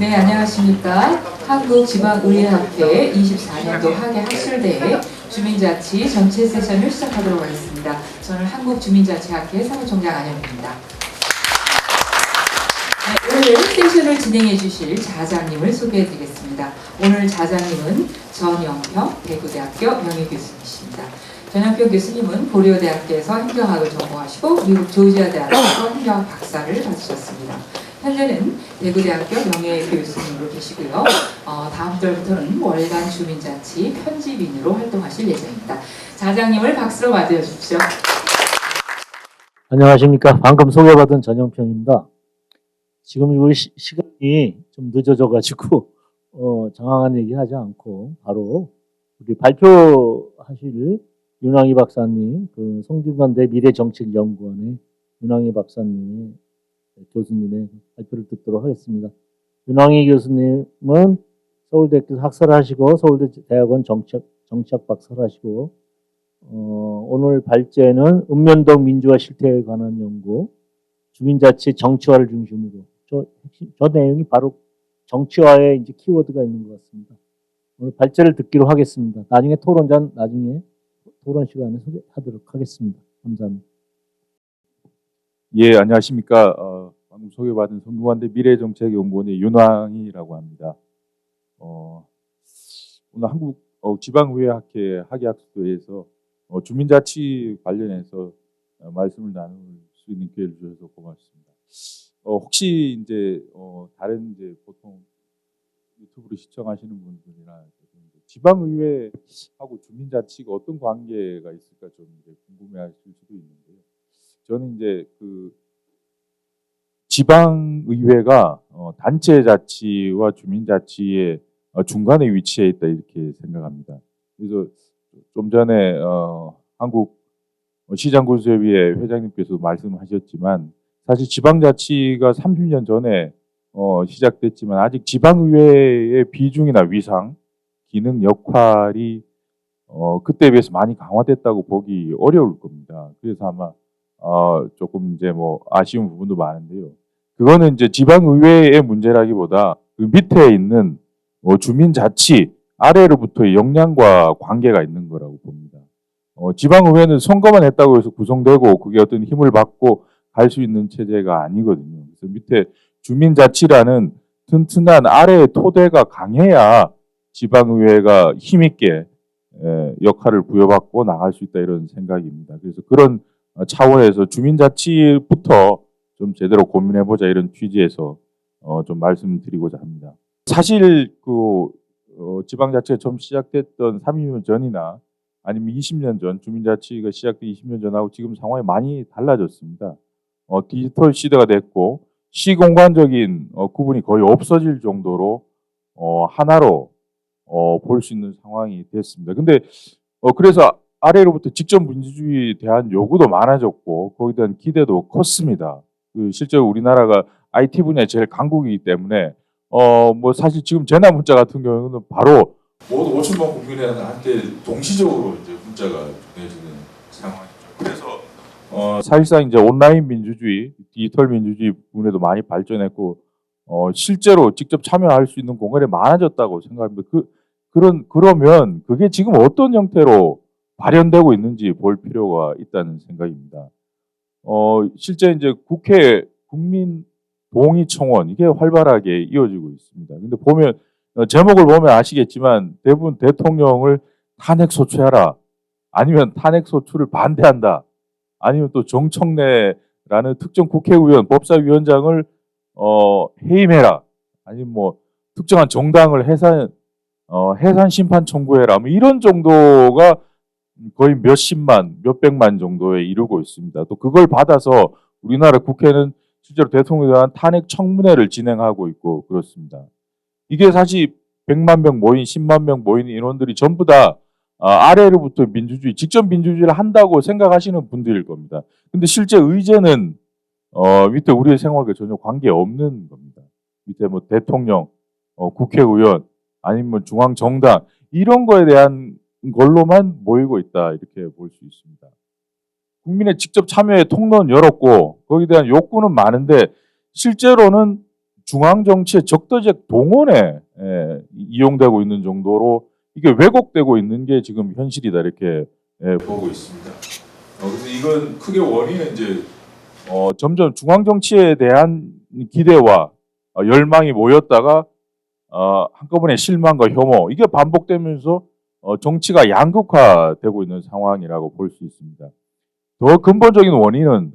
네, 안녕하십니까. 한국지방의회학회 24년도 학예 학술대회 주민자치 전체 세션을 시작하도록 하겠습니다. 저는 한국주민자치학회 사무총장 안영입니다. 네, 오늘 세션을 진행해 주실 자장님을 소개해 드리겠습니다. 오늘 자장님은 전영평 대구대학교 명예교수님이십니다. 전영평 교수님은 고려대학교에서 행정학을 전공하시고 미국 조지아대학교에서 행정학 박사를 받으셨습니다. 현재는 대구대학교 명예교수님으로 계시고요. 다음 달부터는 월간 주민자치 편집인으로 활동하실 예정입니다. 자장님을 박수로 맞이해 주십시오. 안녕하십니까. 방금 소개받은 전영평입니다. 지금 우리 시간이 좀 늦어져가지고 장황한 얘기 하지 않고 바로 우리 발표하실 윤왕희 박사님, 그 성균관대 미래정책연구원의 윤왕희 박사님의 교수님의 발표를 듣도록 하겠습니다. 윤왕희 교수님은 서울대학교 학사하시고 서울대대학원 정치학 박사하시고 오늘 발제는 읍면동 민주화 실태에 관한 연구, 주민자치 정치화를 중심으로 저 내용이 바로 정치화에 이제 키워드가 있는 것 같습니다. 오늘 발제를 듣기로 하겠습니다. 나중에 토론 시간에 소개하도록 하겠습니다. 감사합니다. 예, 안녕하십니까. 방금 소개받은 성균관대 미래정책연구원의 윤왕희라고 합니다. 오늘 한국 지방의회학회 학예학술대회에서 주민자치 관련해서 말씀을 나눌 수 있는 기회를 주셔서 고맙습니다. 혹시 이제 다른 이제 보통 유튜브로 시청하시는 분들이나 지방의회하고 주민자치가 어떤 관계가 있을까 좀 궁금해하실 수도 있는데요. 저는 이제 그 지방의회가 단체 자치와 주민자치의 중간에 위치해 있다 이렇게 생각합니다. 그래서 좀 전에 한국 시장군수협의회 회장님께서 말씀하셨지만 사실 지방자치가 30년 전에 시작됐지만 아직 지방의회의 비중이나 위상, 기능, 역할이 그때에 비해서 많이 강화됐다고 보기 어려울 겁니다. 그래서 아마 조금 이제 뭐 아쉬운 부분도 많은데요. 그거는 이제 지방의회의 문제라기보다 그 밑에 있는 주민자치 아래로부터의 역량과 관계가 있는 거라고 봅니다. 지방의회는 선거만 했다고 해서 구성되고 그게 어떤 힘을 받고 갈 수 있는 체제가 아니거든요. 그래서 밑에 주민자치라는 튼튼한 아래의 토대가 강해야 지방의회가 힘있게 역할을 부여받고 나갈 수 있다 이런 생각입니다. 그래서 그런 차원에서 주민자치부터 좀 제대로 고민해보자 이런 취지에서 좀 말씀드리고자 합니다. 사실 그 지방자치가 처음 시작됐던 30년 전이나 아니면 20년 전 주민자치가 시작된 20년 전하고 지금 상황이 많이 달라졌습니다. 디지털 시대가 됐고 시공간적인 구분이 거의 없어질 정도로 하나로 볼 수 있는 상황이 됐습니다. 근데 그래서 아래로부터 직접 민주주의에 대한 요구도 많아졌고 거기에 대한 기대도 컸습니다. 실제로 우리나라가 IT 분야에 제일 강국이기 때문에 뭐 사실 지금 재난 문자 같은 경우는 바로 모두 5천만 국민한테 동시적으로 이제 문자가 보내지는 상황이죠. 그래서 사실상 이제 온라인 민주주의, 디지털 민주주의 부분에도 많이 발전했고 실제로 직접 참여할 수 있는 공간이 많아졌다고 생각합니다. 그러면 그게 지금 어떤 형태로 발현되고 있는지 볼 필요가 있다는 생각입니다. 실제 이제 국회 국민 동의 청원 이게 활발하게 이어지고 있습니다. 근데 보면 제목을 보면 아시겠지만 대부분 대통령을 탄핵 소추하라 아니면 탄핵 소추를 반대한다 아니면 또 정청래라는 특정 국회의원 법사위원장을 해임해라 아니면 뭐 특정한 정당을 해산 심판 청구해라 뭐 이런 정도가 거의 몇십만, 몇백만 정도에 이르고 있습니다. 또 그걸 받아서 우리나라 국회는 실제로 대통령에 대한 탄핵 청문회를 진행하고 있고 그렇습니다. 이게 사실 100만 명 모인, 10만 명 모인 인원들이 전부 다 아래로부터 민주주의, 직접 민주주의를 한다고 생각하시는 분들일 겁니다. 근데 실제 의제는 밑에 우리의 생활과 전혀 관계없는 겁니다. 밑에 뭐 대통령, 국회의원, 아니면 중앙정당 이런 거에 대한 걸로만 모이고 있다 이렇게 볼 수 있습니다. 국민의 직접 참여에 통로는 열었고 거기에 대한 욕구는 많은데 실제로는 중앙 정치의 적도적 동원에 이용되고 있는 정도로 이게 왜곡되고 있는 게 지금 현실이다 이렇게 보고 있습니다. 그래서 이건 크게 원인은 이제 점점 중앙 정치에 대한 기대와 열망이 모였다가 한꺼번에 실망과 혐오 이게 반복되면서 정치가 양극화되고 있는 상황이라고 볼 수 있습니다. 더 근본적인 원인은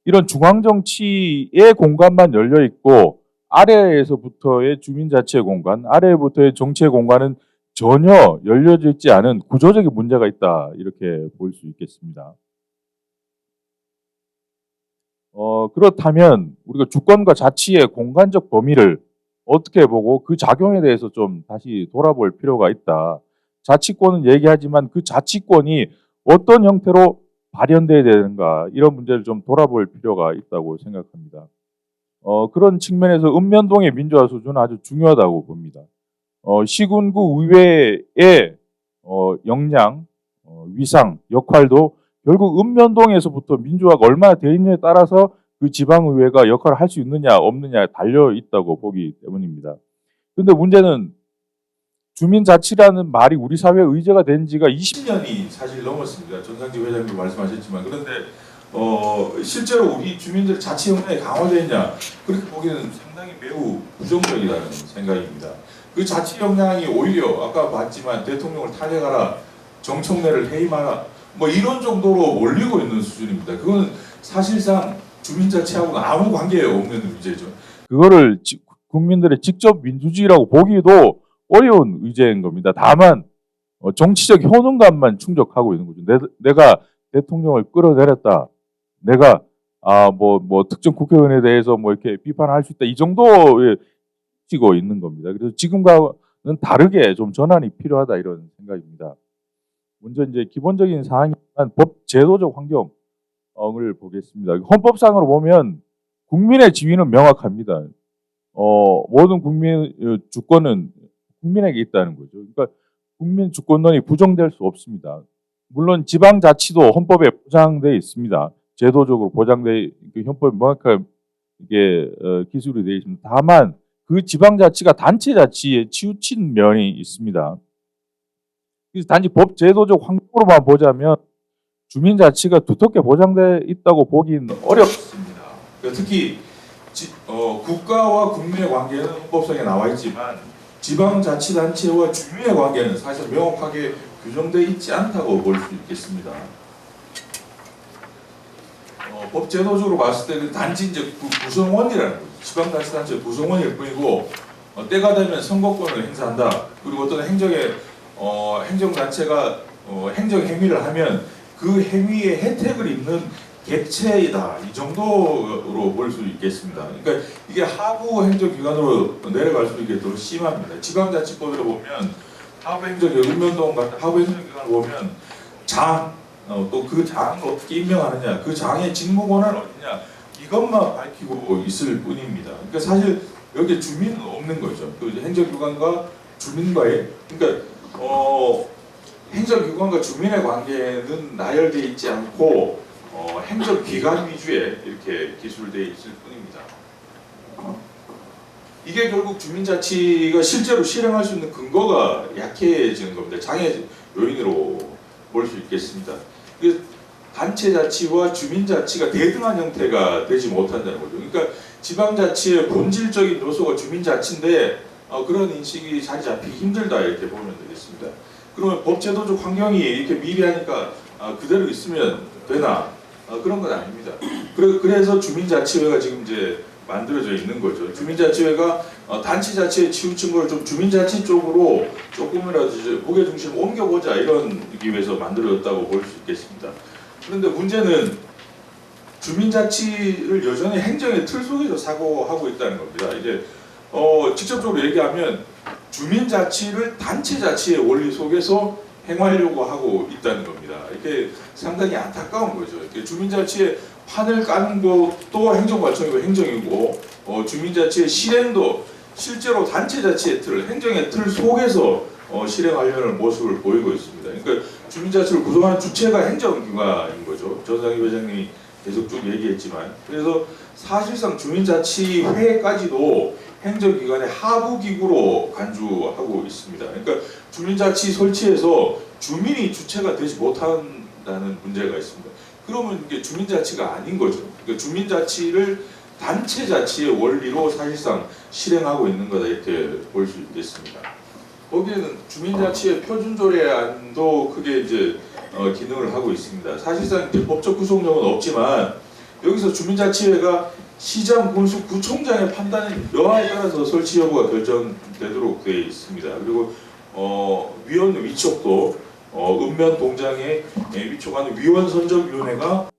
이런 중앙 정치의 공간만 열려 있고 아래에서부터의 주민자치의 공간, 아래부터의 정치의 공간은 전혀 열려져 있지 않은 구조적인 문제가 있다 이렇게 볼 수 있겠습니다. 그렇다면 우리가 주권과 자치의 공간적 범위를 어떻게 보고 그 작용에 대해서 좀 다시 돌아볼 필요가 있다. 자치권은 얘기하지만 그 자치권이 어떤 형태로 발현돼야 되는가 이런 문제를 좀 돌아볼 필요가 있다고 생각합니다. 그런 측면에서 읍면동의 민주화 수준은 아주 중요하다고 봅니다. 시군구 의회의 역량, 위상, 역할도 결국 읍면동에서부터 민주화가 얼마나 되어 있느냐에 따라서 그 지방의회가 역할을 할 수 있느냐 없느냐에 달려 있다고 보기 때문입니다. 그런데 문제는 주민자치라는 말이 우리 사회의 의제가 된 지가 20년이 사실 넘었습니다. 전상직 회장님 말씀하셨지만 그런데 실제로 우리 주민들 자치 역량이 강화되느냐 그렇게 보기에는 상당히 매우 부정적이라는 생각입니다. 그 자치 역량이 오히려 아까 봤지만 대통령을 탄핵하라, 정청래를 해임하라 뭐 이런 정도로 몰리고 있는 수준입니다. 그거는 사실상 주민자치하고는 아무 관계 없는 문제죠. 그거를 국민들의 직접 민주주의라고 보기도 어려운 의제인 겁니다. 다만 정치적 효능감만 충족하고 있는 거죠. 내가 대통령을 끌어내렸다. 내가 뭐 특정 국회의원에 대해서 뭐 이렇게 비판할 수 있다. 이 정도에 지고 있는 겁니다. 그래서 지금과는 다르게 좀 전환이 필요하다 이런 생각입니다. 먼저 이제 기본적인 사항이지만 법 제도적 환경을 보겠습니다. 헌법상으로 보면 국민의 지위는 명확합니다. 모든 국민 주권은 국민에게 있다는 거죠. 그러니까 국민 주권론이 부정될 수 없습니다. 물론 지방자치도 헌법에 보장되어 있습니다. 제도적으로 보장돼 헌법에 명확하게 이게 기술이 되어 있습니다. 다만 그 지방자치가 단체자치에 치우친 면이 있습니다. 그래서 단지 법 제도적 환경으로만 보자면 주민자치가 두텁게 보장되어 있다고 보기는 어렵습니다. 그러니까 특히 국가와 국민의 관계는 헌법상에 나와 있지만 지방자치단체와 주민의 관계는 사실 명확하게 규정되어 있지 않다고 볼 수 있겠습니다. 법 제도적으로 봤을 때는 단지 이제 구성원이라는 거죠. 지방자치단체 구성원일 뿐이고 때가 되면 선거권을 행사한다. 그리고 어떤 행정단체가 행정행위를 하면 그 행위의 혜택을 입는 객체이다. 이 정도로 볼 수 있겠습니다. 그러니까 이게 하부 행정기관으로 내려갈수록 이게 더 심합니다. 지방자치법으로 보면 하부 행정기관, 읍면동 같은 하부 행정기관을 보면 또 그 장을 어떻게 임명하느냐, 그 장의 직무 권한은 어디냐 이것만 밝히고 있을 뿐입니다. 그러니까 사실 여기 주민은 없는 거죠. 그 행정기관과 주민과의 그러니까 행정기관과 주민의 관계는 나열되어 있지 않고 행정기관 위주의 이렇게 기술되어 있을 뿐입니다. 이게 결국 주민자치가 실제로 실행할 수 있는 근거가 약해지는 겁니다. 장애 요인으로 볼 수 있겠습니다. 단체자치와 주민자치가 대등한 형태가 되지 못한다는 거죠. 그러니까 지방자치의 본질적인 요소가 주민자치인데 그런 인식이 자리 잡히기 힘들다 이렇게 보면 되겠습니다. 그러면 법제도적 환경이 이렇게 미비하니까 그대로 있으면 되나? 그런 건 아닙니다. 그래서 주민자치회가 지금 이제 만들어져 있는 거죠. 주민자치회가 단체자치에 치우친 걸 좀 주민자치 쪽으로 조금이라도 이제 무게중심을 옮겨보자 이런 위해서 만들어졌다고 볼 수 있겠습니다. 그런데 문제는 주민자치를 여전히 행정의 틀 속에서 사고하고 있다는 겁니다. 이제 직접적으로 얘기하면 주민자치를 단체자치의 원리 속에서 행하려고 하고 있다는 겁니다. 이게 상당히 안타까운 거죠. 주민자치의 판을 까는 것도 행정관청이고 행정이고 주민자치의 실행도 실제로 단체자치의 틀, 행정의 틀 속에서 실행하려는 모습을 보이고 있습니다. 그러니까 주민자치를 구성하는 주체가 행정기관인 거죠. 전상희 회장님이 계속 쭉 얘기했지만, 그래서 사실상 주민자치회까지도 행정기관의 하부기구로 간주하고 있습니다. 그러니까 주민자치 설치에서 주민이 주체가 되지 못한다는 문제가 있습니다. 그러면 이게 주민자치가 아닌 거죠. 그러니까 주민자치를 단체자치의 원리로 사실상 실행하고 있는 거다, 이렇게 볼 수 있겠습니다. 거기에는 주민자치의 표준조례안도 크게 이제 기능을 하고 있습니다. 사실상 이제 법적 구속력은 없지만 여기서 주민자치회가 시장, 군수, 구청장의 판단의 여하에 따라서 설치 여부가 결정되도록 되어 있습니다. 그리고 위원 위촉도 읍면 동장에 위촉하는 위원 선정위원회가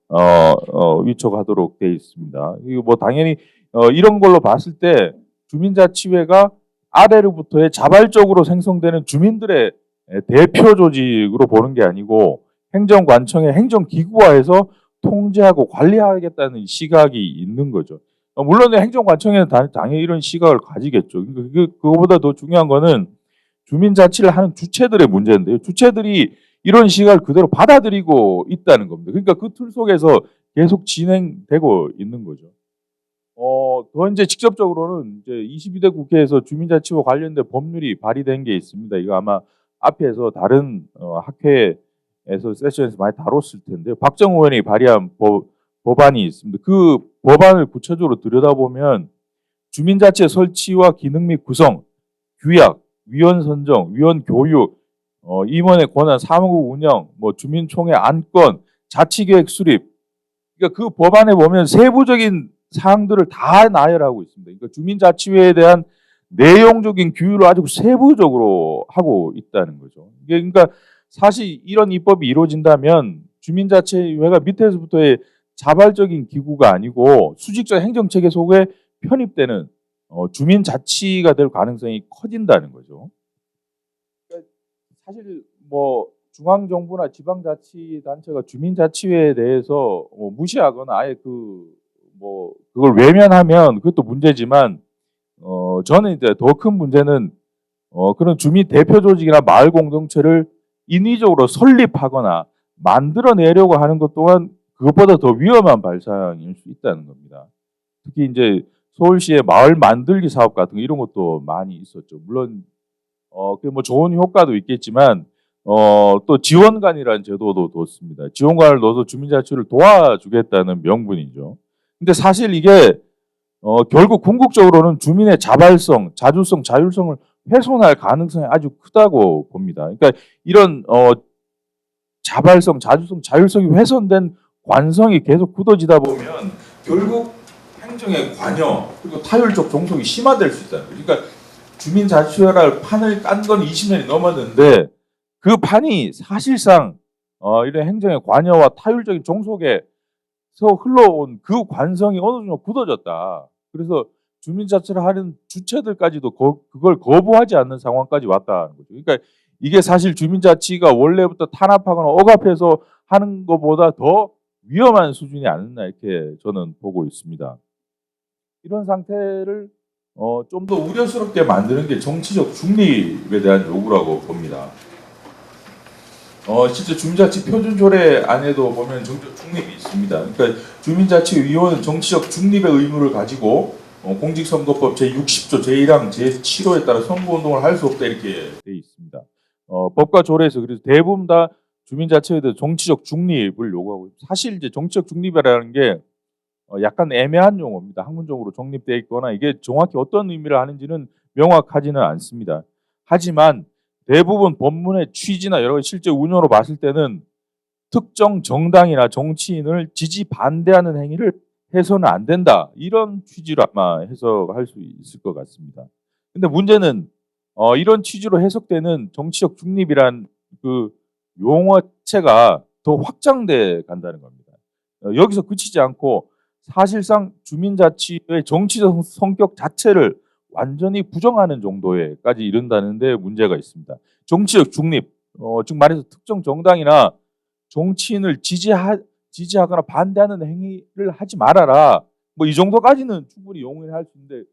위촉하도록 되어 있습니다. 이거 뭐 당연히 이런 걸로 봤을 때 주민자치회가 아래로부터의 자발적으로 생성되는 주민들의 대표 조직으로 보는 게 아니고 행정관청의 행정기구화해서 통제하고 관리하겠다는 시각이 있는 거죠. 물론 행정관청에는 당연히 이런 시각을 가지겠죠. 그거보다 더 중요한 거는 주민자치를 하는 주체들의 문제인데요. 주체들이 이런 시각을 그대로 받아들이고 있다는 겁니다. 그러니까 그 틀 속에서 계속 진행되고 있는 거죠. 더 이제 직접적으로는 이제 22대 국회에서 주민자치와 관련된 법률이 발의된 게 있습니다. 이거 아마 앞에서 다른 학회에서 세션에서 많이 다뤘을 텐데요. 박정우 의원이 발의한 법안이 있습니다. 그 법안을 구체적으로 들여다보면 주민자치 설치와 기능 및 구성, 규약, 위원 선정, 위원 교육, 임원의 권한, 사무국 운영, 뭐 주민총회 안건, 자치계획 수립. 그러니까 그 법안에 보면 세부적인 사항들을 다 나열하고 있습니다. 그러니까 주민자치회에 대한 내용적인 규율을 아주 세부적으로 하고 있다는 거죠. 이게 그러니까 사실 이런 입법이 이루어진다면 주민자치회가 밑에서부터의 자발적인 기구가 아니고 수직적 행정체계 속에 편입되는 주민자치가 될 가능성이 커진다는 거죠. 그러니까 사실 뭐 중앙정부나 지방자치단체가 주민자치회에 대해서 무시하거나 아예 그걸 외면하면 그것도 문제지만 저는 이제 더 큰 문제는 그런 주민 대표 조직이나 마을 공동체를 인위적으로 설립하거나 만들어내려고 하는 것 또한 그것보다 더 위험한 발상일 수 있다는 겁니다. 특히 이제 서울시의 마을 만들기 사업 같은 거 이런 것도 많이 있었죠. 물론 그 뭐 좋은 효과도 있겠지만 또 지원관이라는 제도도 뒀습니다. 지원관을 넣어서 주민자치를 도와주겠다는 명분이죠. 근데 사실 이게 결국 궁극적으로는 주민의 자발성, 자주성, 자율성을 훼손할 가능성이 아주 크다고 봅니다. 그러니까 이런 자발성, 자주성, 자율성이 훼손된 관성이 계속 굳어지다 보면 결국 행정의 관여 그리고 타율적 종속이 심화될 수 있다는 거예요. 그러니까 주민자치회를 판을 깐 건 20년이 넘었는데 그 판이 사실상 이런 행정의 관여와 타율적인 종속에서 흘러온 그 관성이 어느 정도 굳어졌다. 그래서 주민자치를 하는 주체들까지도 그걸 거부하지 않는 상황까지 왔다는 거죠. 그러니까 이게 사실 주민자치가 원래부터 탄압하거나 억압해서 하는 것보다 더 위험한 수준이 아니나 이렇게 저는 보고 있습니다. 이런 상태를 좀 더 우려스럽게 만드는 게 정치적 중립에 대한 요구라고 봅니다. 실제 주민자치 표준조례 안에도 보면 정치적 중립이 있습니다. 그러니까 주민자치위원은 정치적 중립의 의무를 가지고 공직선거법 제60조 제1항 제7호에 따라 선거운동을 할 수 없다 이렇게 되어 있습니다. 법과 조례에서 그래서 대부분 다 주민자치에 대해 정치적 중립을 요구하고 사실 이제 정치적 중립이라는 게 약간 애매한 용어입니다. 학문적으로 정립되어 있거나 이게 정확히 어떤 의미를 하는지는 명확하지는 않습니다. 하지만 대부분 법문의 취지나 여러 가지 실제 운영으로 봤을 때는 특정 정당이나 정치인을 지지 반대하는 행위를 해서는 안 된다. 이런 취지로 아마 해석할 수 있을 것 같습니다. 근데 문제는 이런 취지로 해석되는 정치적 중립이란 그 용어체가 더 확장돼 간다는 겁니다. 여기서 그치지 않고 사실상 주민자치의 정치적 성격 자체를 완전히 부정하는 정도에까지 이른다는데 문제가 있습니다. 정치적 중립, 즉 말해서 특정 정당이나 정치인을 지지하거나 반대하는 행위를 하지 말아라. 뭐 이 정도까지는 충분히 용인할 수 있는데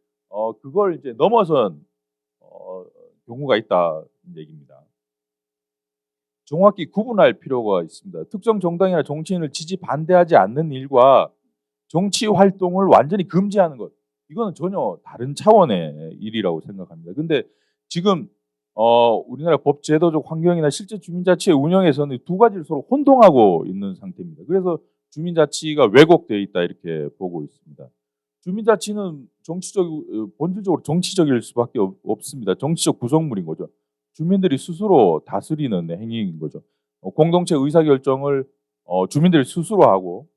그걸 이제 넘어선 경우가 있다는 얘기입니다. 정확히 구분할 필요가 있습니다. 특정 정당이나 정치인을 지지 반대하지 않는 일과 정치 활동을 완전히 금지하는 것, 이거는 전혀 다른 차원의 일이라고 생각합니다. 근데 지금 우리나라 법 제도적 환경이나 실제 주민자치의 운영에서는 두 가지를 서로 혼동하고 있는 상태입니다. 그래서 주민자치가 왜곡되어 있다 이렇게 보고 있습니다. 주민자치는 본질적으로 정치적일 수밖에 없습니다. 정치적 구성물인 거죠. 주민들이 스스로 다스리는 행위인 거죠. 공동체 의사결정을 주민들이 스스로 하고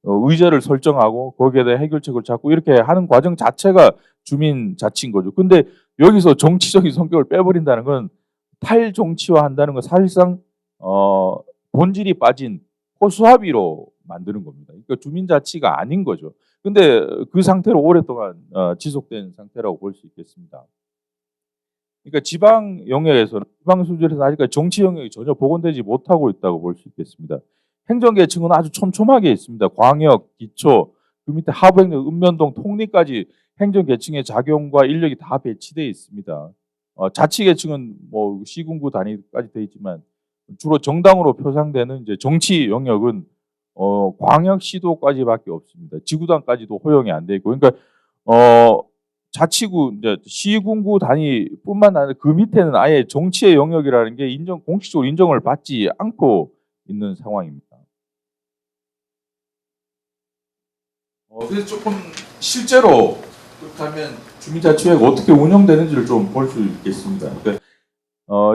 의제를 설정하고 거기에 대해 해결책을 찾고 이렇게 하는 과정 자체가 주민자치인 거죠. 근데 여기서 정치적인 성격을 빼버린다는 건 탈정치화한다는 건 사실상 본질이 빠진 허수아비로 만드는 겁니다. 그러니까 주민자치가 아닌 거죠. 근데 그 상태로 오랫동안 지속된 상태라고 볼 수 있겠습니다. 그러니까 지방 영역에서는 지방 수준에서 아직까지 정치 영역이 전혀 복원되지 못하고 있다고 볼 수 있겠습니다. 행정계층은 아주 촘촘하게 있습니다. 광역, 기초, 그 밑에 하부행정, 읍면동, 통리까지 행정계층의 작용과 인력이 다 배치되어 있습니다. 자치계층은 뭐 시군구 단위까지 되어 있지만 주로 정당으로 표상되는 이제 정치 영역은 광역시도까지밖에 없습니다. 지구단까지도 허용이 안 돼 있고, 그러니까 자치구, 이제 시군구 단위뿐만 아니라 그 밑에는 아예 정치의 영역이라는 게 공식적으로 인정을 받지 않고 있는 상황입니다. 그래서 조금 실제로 그렇다면 주민자치회가 어떻게 운영되는지를 좀 볼 수 있겠습니다. 그러니까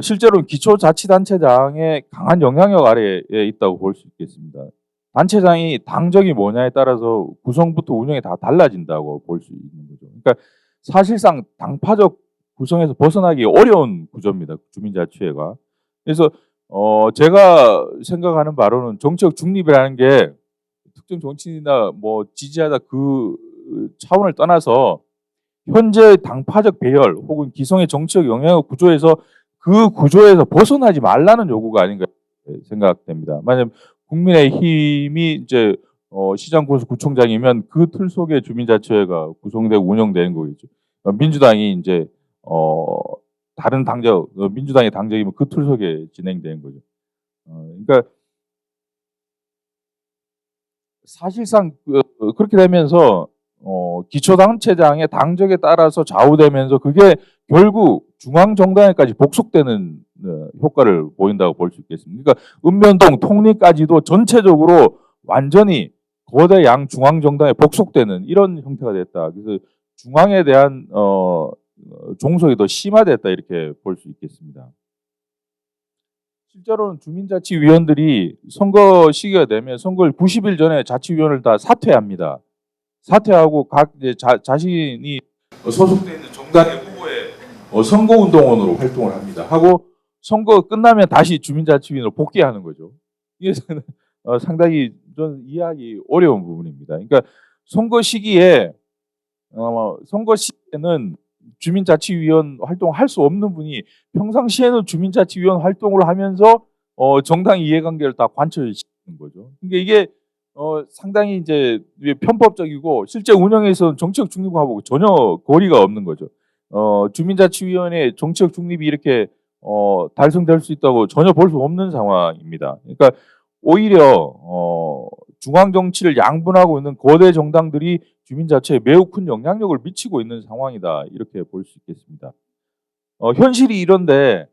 실제로는 기초자치단체장의 강한 영향력 아래에 있다고 볼 수 있겠습니다. 단체장이 당적이 뭐냐에 따라서 구성부터 운영이 다 달라진다고 볼 수 있는 거죠. 그러니까 사실상 당파적 구성에서 벗어나기 어려운 구조입니다. 주민자치회가. 그래서 제가 생각하는 바로는 정치적 중립이라는 게 특정 정치인이나 뭐 지지하다 그 차원을 떠나서 현재 당파적 배열 혹은 기성의 정치적 영향력 구조에서 그 구조에서 벗어나지 말라는 요구가 아닌가 생각됩니다. 만약 국민의힘이 이제 시장군수구청장이면 그 틀 속에 주민자치회가 구성되고 운영되는 거겠죠. 민주당이 이제 다른 당적, 민주당의 당적이면 그 틀 속에 진행되는 거죠. 그러니까 사실상 그렇게 되면서 기초단체장의 당적에 따라서 좌우되면서 그게 결국 중앙정당에까지 복속되는 효과를 보인다고 볼 수 있겠습니다. 그러니까 읍면동, 통리까지도 전체적으로 완전히 거대 양중앙정당에 복속되는 이런 형태가 됐다. 그래서 중앙에 대한 종속이 더 심화됐다 이렇게 볼 수 있겠습니다. 실제로는 주민자치위원들이 선거 시기가 되면 선거일 90일 전에 자치위원을 다 사퇴합니다. 사퇴하고 각 이제 자신이 소속돼 있는 정당의 후보에 선거운동원으로 활동을 합니다. 하고 선거 끝나면 다시 주민자치위원으로 복귀하는 거죠. 이게 상당히 좀 이해하기 어려운 부분입니다. 그러니까 선거 시기에는 주민자치위원 활동할 수 없는 분이 평상시에는 주민자치위원 활동을 하면서 정당 이해관계를 다 관철시키는 거죠. 그러니까 이게 상당히 이제 편법적이고 실제 운영에서는 정치적 중립하고 전혀 거리가 없는 거죠. 주민자치위원회 정치적 중립이 이렇게 달성될 수 있다고 전혀 볼 수 없는 상황입니다. 그러니까 오히려 중앙 정치를 양분하고 있는 거대 정당들이 주민자치에 매우 큰 영향력을 미치고 있는 상황이다 이렇게 볼 수 있겠습니다. 현실이 이런데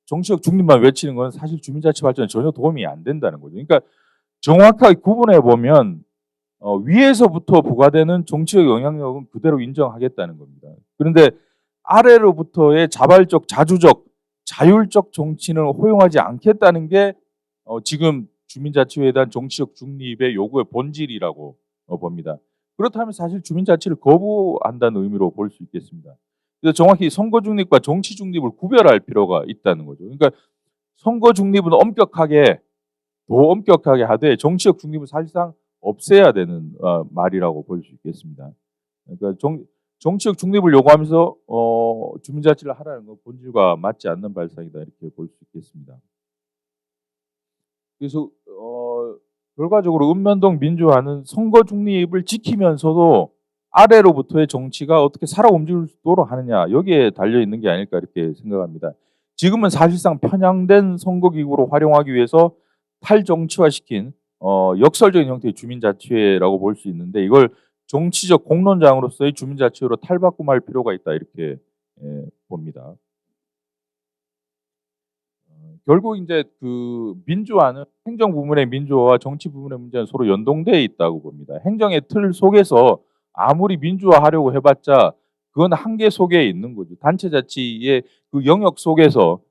정치적 중립만 외치는 건 사실 주민자치 발전에 전혀 도움이 안 된다는 거죠. 그러니까 정확하게 구분해 보면 위에서부터 부과되는 정치적 영향력은 그대로 인정하겠다는 겁니다. 그런데 아래로부터의 자발적, 자주적, 자율적 정치는 허용하지 않겠다는 게 지금 주민자치회에 대한 정치적 중립의 요구의 본질이라고 봅니다. 그렇다면 사실 주민자치를 거부한다는 의미로 볼 수 있겠습니다. 그래서 정확히 선거 중립과 정치 중립을 구별할 필요가 있다는 거죠. 그러니까 선거 중립은 더 엄격하게 하되 정치적 중립은 사실상 없애야 되는 말이라고 볼 수 있겠습니다. 그러니까 정치적 중립을 요구하면서 주민자치를 하라는 건 본질과 맞지 않는 발상이다 이렇게 볼 수 있겠습니다. 그래서 결과적으로 읍면동 민주화는 선거 중립을 지키면서도 아래로부터의 정치가 어떻게 살아 움직일 수 있도록 하느냐 여기에 달려 있는 게 아닐까 이렇게 생각합니다. 지금은 사실상 편향된 선거기구로 활용하기 위해서 탈정치화시킨 역설적인 형태의 주민자치회라고 볼 수 있는데 이걸 정치적 공론장으로서의 주민자치회로 탈바꿈할 필요가 있다 이렇게 봅니다. 결국 이제 그 민주화는 행정 부문의 민주화와 정치 부문의 문제는 서로 연동되어 있다고 봅니다. 행정의 틀 속에서 아무리 민주화하려고 해봤자 그건 한계 속에 있는 거죠. 단체자치의 그 영역 속에서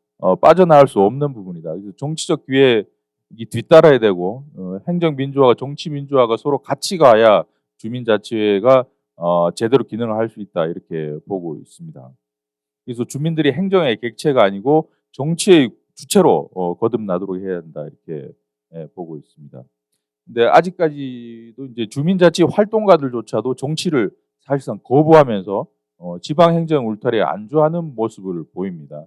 빠져나갈 수 없는 부분이다. 그래서 정치적 기획이 뒤따라야 되고 행정 민주화가 정치 민주화가 서로 같이 가야 주민자치회가 제대로 기능을 할 수 있다 이렇게 보고 있습니다. 그래서 주민들이 행정의 객체가 아니고 정치의 주체로 거듭나도록 해야 한다 이렇게 보고 있습니다. 근데 아직까지도 이제 주민자치 활동가들조차도 정치를 사실상 거부하면서 지방 행정 울타리에 안주하는 모습을 보입니다.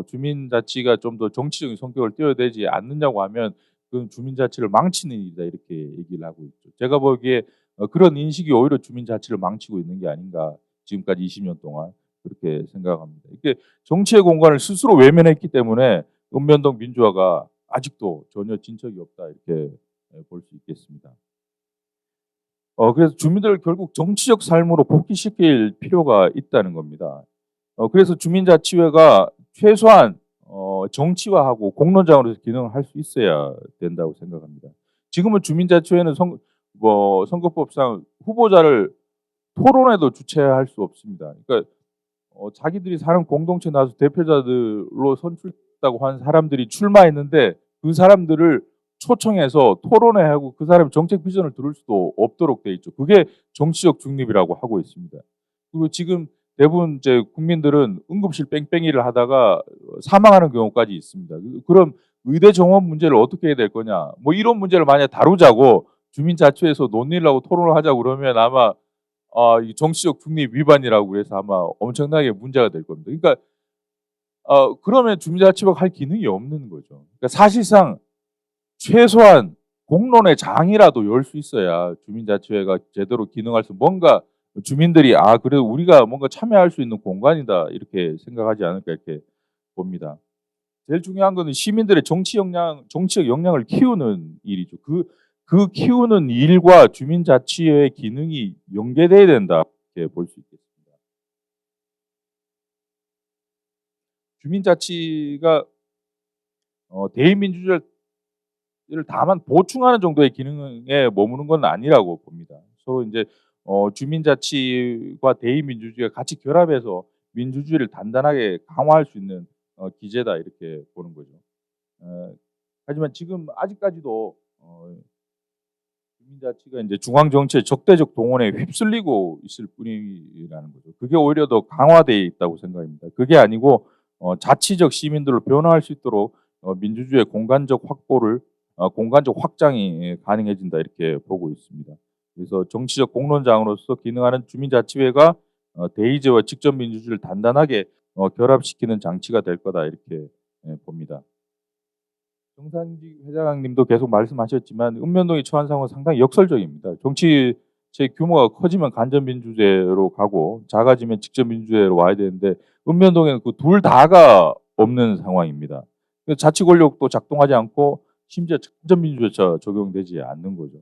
주민자치가 좀 더 정치적인 성격을 띄어내지 않느냐고 하면 그건 주민자치를 망치는 일이다 이렇게 얘기를 하고 있죠. 제가 보기에 그런 인식이 오히려 주민자치를 망치고 있는 게 아닌가 지금까지 20년 동안 그렇게 생각합니다. 이게 정치의 공간을 스스로 외면했기 때문에 읍면동 민주화가 아직도 전혀 진척이 없다 이렇게 볼 수 있겠습니다. 그래서 주민들을 결국 정치적 삶으로 복귀시킬 필요가 있다는 겁니다. 그래서 주민자치회가 최소한 정치화하고 공론장으로서 기능을 할 수 있어야 된다고 생각합니다. 지금은 주민자치회는 선거법상 후보자를 토론회도 주최할 수 없습니다. 그러니까 자기들이 사는 공동체 나서 대표자들로 선출됐다고 한 사람들이 출마했는데 그 사람들을 초청해서 토론회하고 그 사람의 정책 비전을 들을 수도 없도록 돼 있죠. 그게 정치적 중립이라고 하고 있습니다. 그리고 지금 대부분 이제 국민들은 응급실 뺑뺑이를 하다가 사망하는 경우까지 있습니다. 그럼 의대 정원 문제를 어떻게 해야 될 거냐? 뭐 이런 문제를 만약 다루자고 주민자치회에서 논의를 하고 토론을 하자고 그러면 아마 이 정치적 중립 위반이라고 해서 아마 엄청나게 문제가 될 겁니다. 그러니까 그러면 주민자치회가 할 기능이 없는 거죠. 그러니까 사실상 최소한 공론의 장이라도 열 수 있어야 주민자치회가 제대로 기능할 수 뭔가 주민들이 그래도 우리가 뭔가 참여할 수 있는 공간이다 이렇게 생각하지 않을까 이렇게 봅니다. 제일 중요한 거는 시민들의 정치적 역량을 키우는 일이죠. 그 키우는 일과 주민자치회의 기능이 연계돼야 된다 이렇게 볼 수 있겠습니다. 주민자치가 대의민주주의를 다만 보충하는 정도의 기능에 머무는 건 아니라고 봅니다. 서로 이제 주민자치와 대의민주주의가 같이 결합해서 민주주의를 단단하게 강화할 수 있는 기제다 이렇게 보는 거죠. 하지만 지금 아직까지도 주민자치가 이제 중앙 정치의 적대적 동원에 휩쓸리고 있을 뿐이라는 거죠. 그게 오히려 더 강화되어 있다고 생각합니다. 그게 아니고 자치적 시민들로 변화할 수 있도록 민주주의의 공간적 확장이 가능해진다 이렇게 보고 있습니다. 그래서 정치적 공론장으로서 기능하는 주민자치회가 대의제와 직접 민주주의를 단단하게 결합시키는 장치가 될 거다 이렇게 봅니다. 정상직 회장님도 계속 말씀하셨지만 읍면동이 처한 상황은 상당히 역설적입니다. 정치의 규모가 커지면 간접민주제로 가고 작아지면 직접민주제로 와야 되는데 읍면동에는 그 둘 다가 없는 상황입니다. 자치 권력도 작동하지 않고 심지어 간접민주제조차 적용되지 않는 거죠.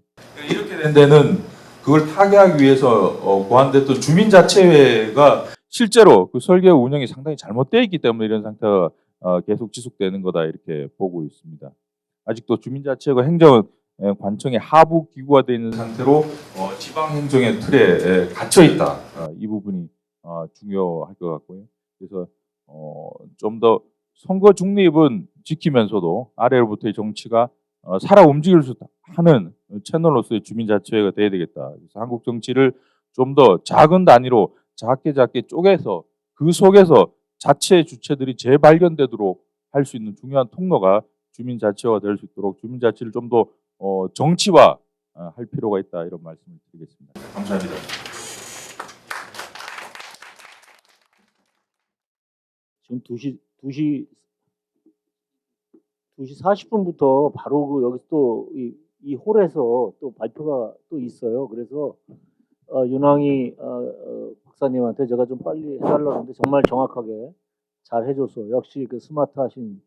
이렇게 된 데는 그걸 타개하기 위해서 고안됐던 주민자치회가 실제로 그 설계와 운영이 상당히 잘못되어 있기 때문에 이런 상태가 계속 지속되는 거다 이렇게 보고 있습니다. 아직도 주민자치회가 행정 관청의 하부 기구가 되어 있는 상태로 지방행정의 틀에 갇혀 있다. 이 부분이 중요할 것 같고요. 그래서 좀 더 선거 중립은 지키면서도 아래로부터의 정치가 살아 움직일 수 하는 채널로서의 주민자치회가 돼야 되겠다. 그래서 한국 정치를 좀 더 작은 단위로 작게 쪼개서 그 속에서 자체 주체들이 재발견되도록 할 수 있는 중요한 통로가 주민자치회가 될 수 있도록 주민자치를 좀 더 정치화 할 필요가 있다 이런 말씀을 드리겠습니다. 감사합니다. 지금 2시 40분부터 바로 여기서 또 이 홀에서 또 발표가 또 있어요. 그래서 윤왕희 박사님한테 제가 좀 빨리 해달라고 하는데 정말 정확하게 잘 해줘서 역시 그 스마트하신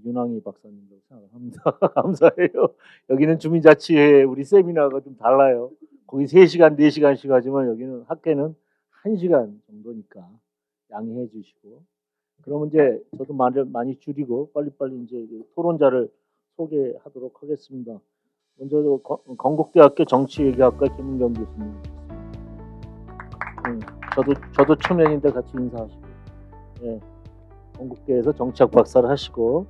윤왕희 박사님이라고 생각합니다. 감사해요. 여기는 주민자치회 우리 세미나가 좀 달라요. 거기 3시간, 4시간씩 하지만 여기는 학회는 1시간 정도니까 양해해 주시고. 그러면 이제 저도 말을 많이 줄이고 빨리빨리 이제 그 토론자를 소개하도록 하겠습니다. 먼저 건국대학교 정치외교학과 김은경 교수님. 저도 초면인데 같이 인사하시고. 예. 건국대에서 정치학 박사를 하시고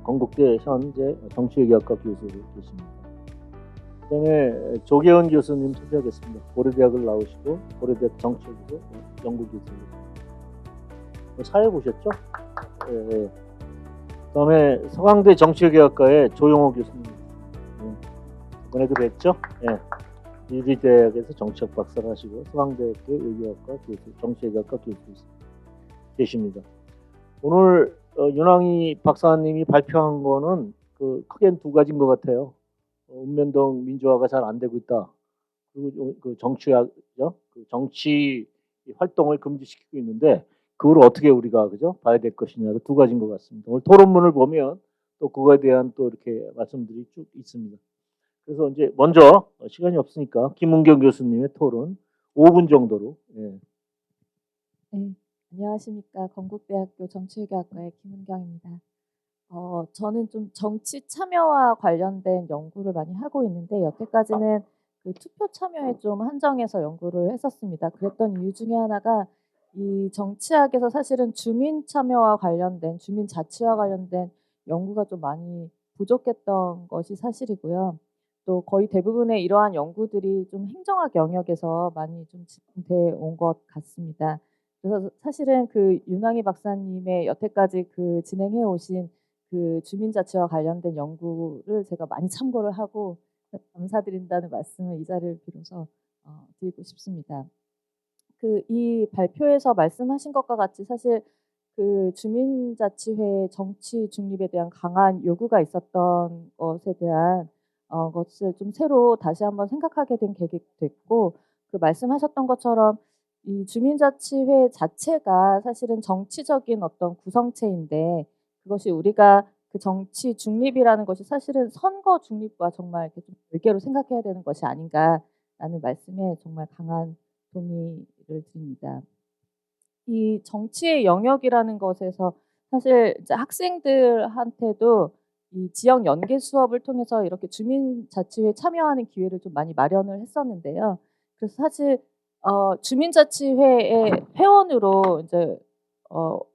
건국대 현재 정치외교학과 교수로 계십니다. 그다음에 조계원 교수님 소개하겠습니다. 고려대학을 나오시고 고려대학 정치외교 연구 교수입니다. 사회 보셨죠? 예, 예. 그다음에 서강대 정치외교학과의 조용호 교수님. 이번에도 뵀죠? 예. 이리대학에서 정치학 박사를 하시고 서강대학교 외교학과 교수, 정치외교학과 교수 계십니다. 오늘 윤왕희 박사님이 발표한 거는 크게는 2가지인 것 같아요. 읍면동 민주화가 잘 안 되고 있다. 그리고 그 정치 활동을 금지시키고 있는데 그걸 어떻게 우리가 그죠 봐야 될 것이냐 2가지인 것 같습니다. 오늘 토론문을 보면 또 그거에 대한 또 이렇게 말씀들이 쭉 있습니다. 그래서 이제 먼저 시간이 없으니까 김은경 교수님의 토론 5분 정도로. 예. 네, 안녕하십니까. 건국대학교 정치외교학과의 김은경입니다. 저는 좀 정치 참여와 관련된 연구를 많이 하고 있는데 여태까지는 그 투표 참여에 좀 한정해서 연구를 했었습니다. 그랬던 이유 중에 하나가 이 정치학에서 사실은 주민 참여와 관련된 주민 자치와 관련된 연구가 좀 많이 부족했던 것이 사실이고요. 또 거의 대부분의 이러한 연구들이 좀 행정학 영역에서 많이 좀 진행돼 온 것 같습니다. 그래서 사실은 그 윤왕희 박사님의 여태까지 그 진행해 오신 그 주민자치와 관련된 연구를 제가 많이 참고를 하고 감사드린다는 말씀을 이 자리를 빌어서 드리고 싶습니다. 이 발표에서 말씀하신 것과 같이 사실 그 주민자치회 정치 중립에 대한 강한 요구가 있었던 것에 대한 것을 좀 새로 다시 한번 생각하게 된 계기가 됐고 그 말씀하셨던 것처럼 이 주민자치회 자체가 사실은 정치적인 어떤 구성체인데 그것이 우리가 그 정치 중립이라는 것이 사실은 선거 중립과 정말 이렇게 좀 별개로 생각해야 되는 것이 아닌가라는 말씀에 정말 강한 동의를 드립니다. 이 정치의 영역이라는 것에서 사실 이제 학생들한테도 이 지역 연계 수업을 통해서 이렇게 주민자치회에 참여하는 기회를 좀 많이 마련을 했었는데요. 그래서 사실 주민자치회의 회원으로 이제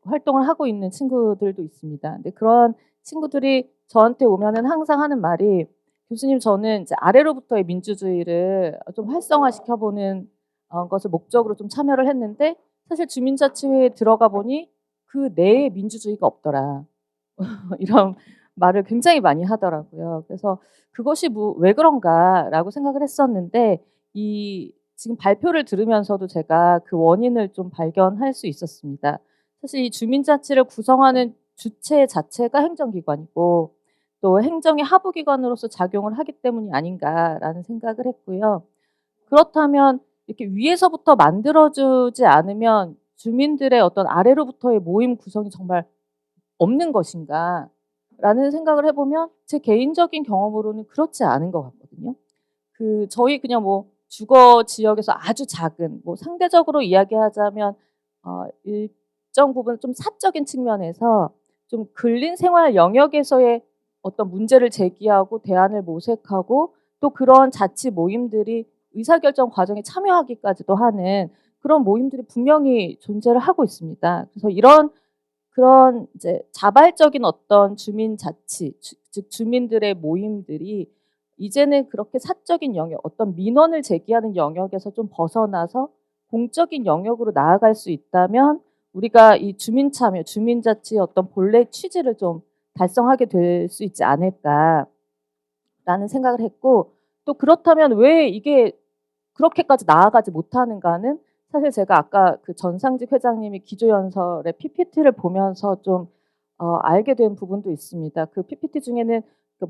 활동을 하고 있는 친구들도 있습니다. 근데 그런 친구들이 저한테 오면은 항상 하는 말이 교수님 저는 이제 아래로부터의 민주주의를 좀 활성화시켜보는 것을 목적으로 좀 참여를 했는데 사실 주민자치회에 들어가 보니 그 내에 민주주의가 없더라. 이런 말을 굉장히 많이 하더라고요. 그래서 그것이 왜 그런가라고 생각을 했었는데 이 지금 발표를 들으면서도 제가 그 원인을 좀 발견할 수 있었습니다. 사실 이 주민자치를 구성하는 주체 자체가 행정기관이고 또 행정의 하부기관으로서 작용을 하기 때문이 아닌가라는 생각을 했고요. 그렇다면 이렇게 위에서부터 만들어주지 않으면 주민들의 어떤 아래로부터의 모임 구성이 정말 없는 것인가 라는 생각을 해보면 제 개인적인 경험으로는 그렇지 않은 것 같거든요. 저희 그냥 뭐 주거 지역에서 아주 작은 상대적으로 이야기하자면 일정 부분 좀 사적인 측면에서 좀 근린 생활 영역에서의 어떤 문제를 제기하고 대안을 모색하고 또 그런 자치 모임들이 의사결정 과정에 참여하기까지도 하는 그런 모임들이 분명히 존재를 하고 있습니다. 그래서 그런 이제 자발적인 어떤 주민 자치, 즉 주민들의 모임들이 이제는 그렇게 사적인 영역, 어떤 민원을 제기하는 영역에서 좀 벗어나서 공적인 영역으로 나아갈 수 있다면 우리가 이 주민 참여, 주민 자치의 어떤 본래 취지를 좀 달성하게 될 수 있지 않을까라는 생각을 했고 또 그렇다면 왜 이게 그렇게까지 나아가지 못하는가는 사실 제가 아까 그 전상직 회장님이 기조연설의 PPT를 보면서 좀 알게 된 부분도 있습니다. 그 PPT 중에는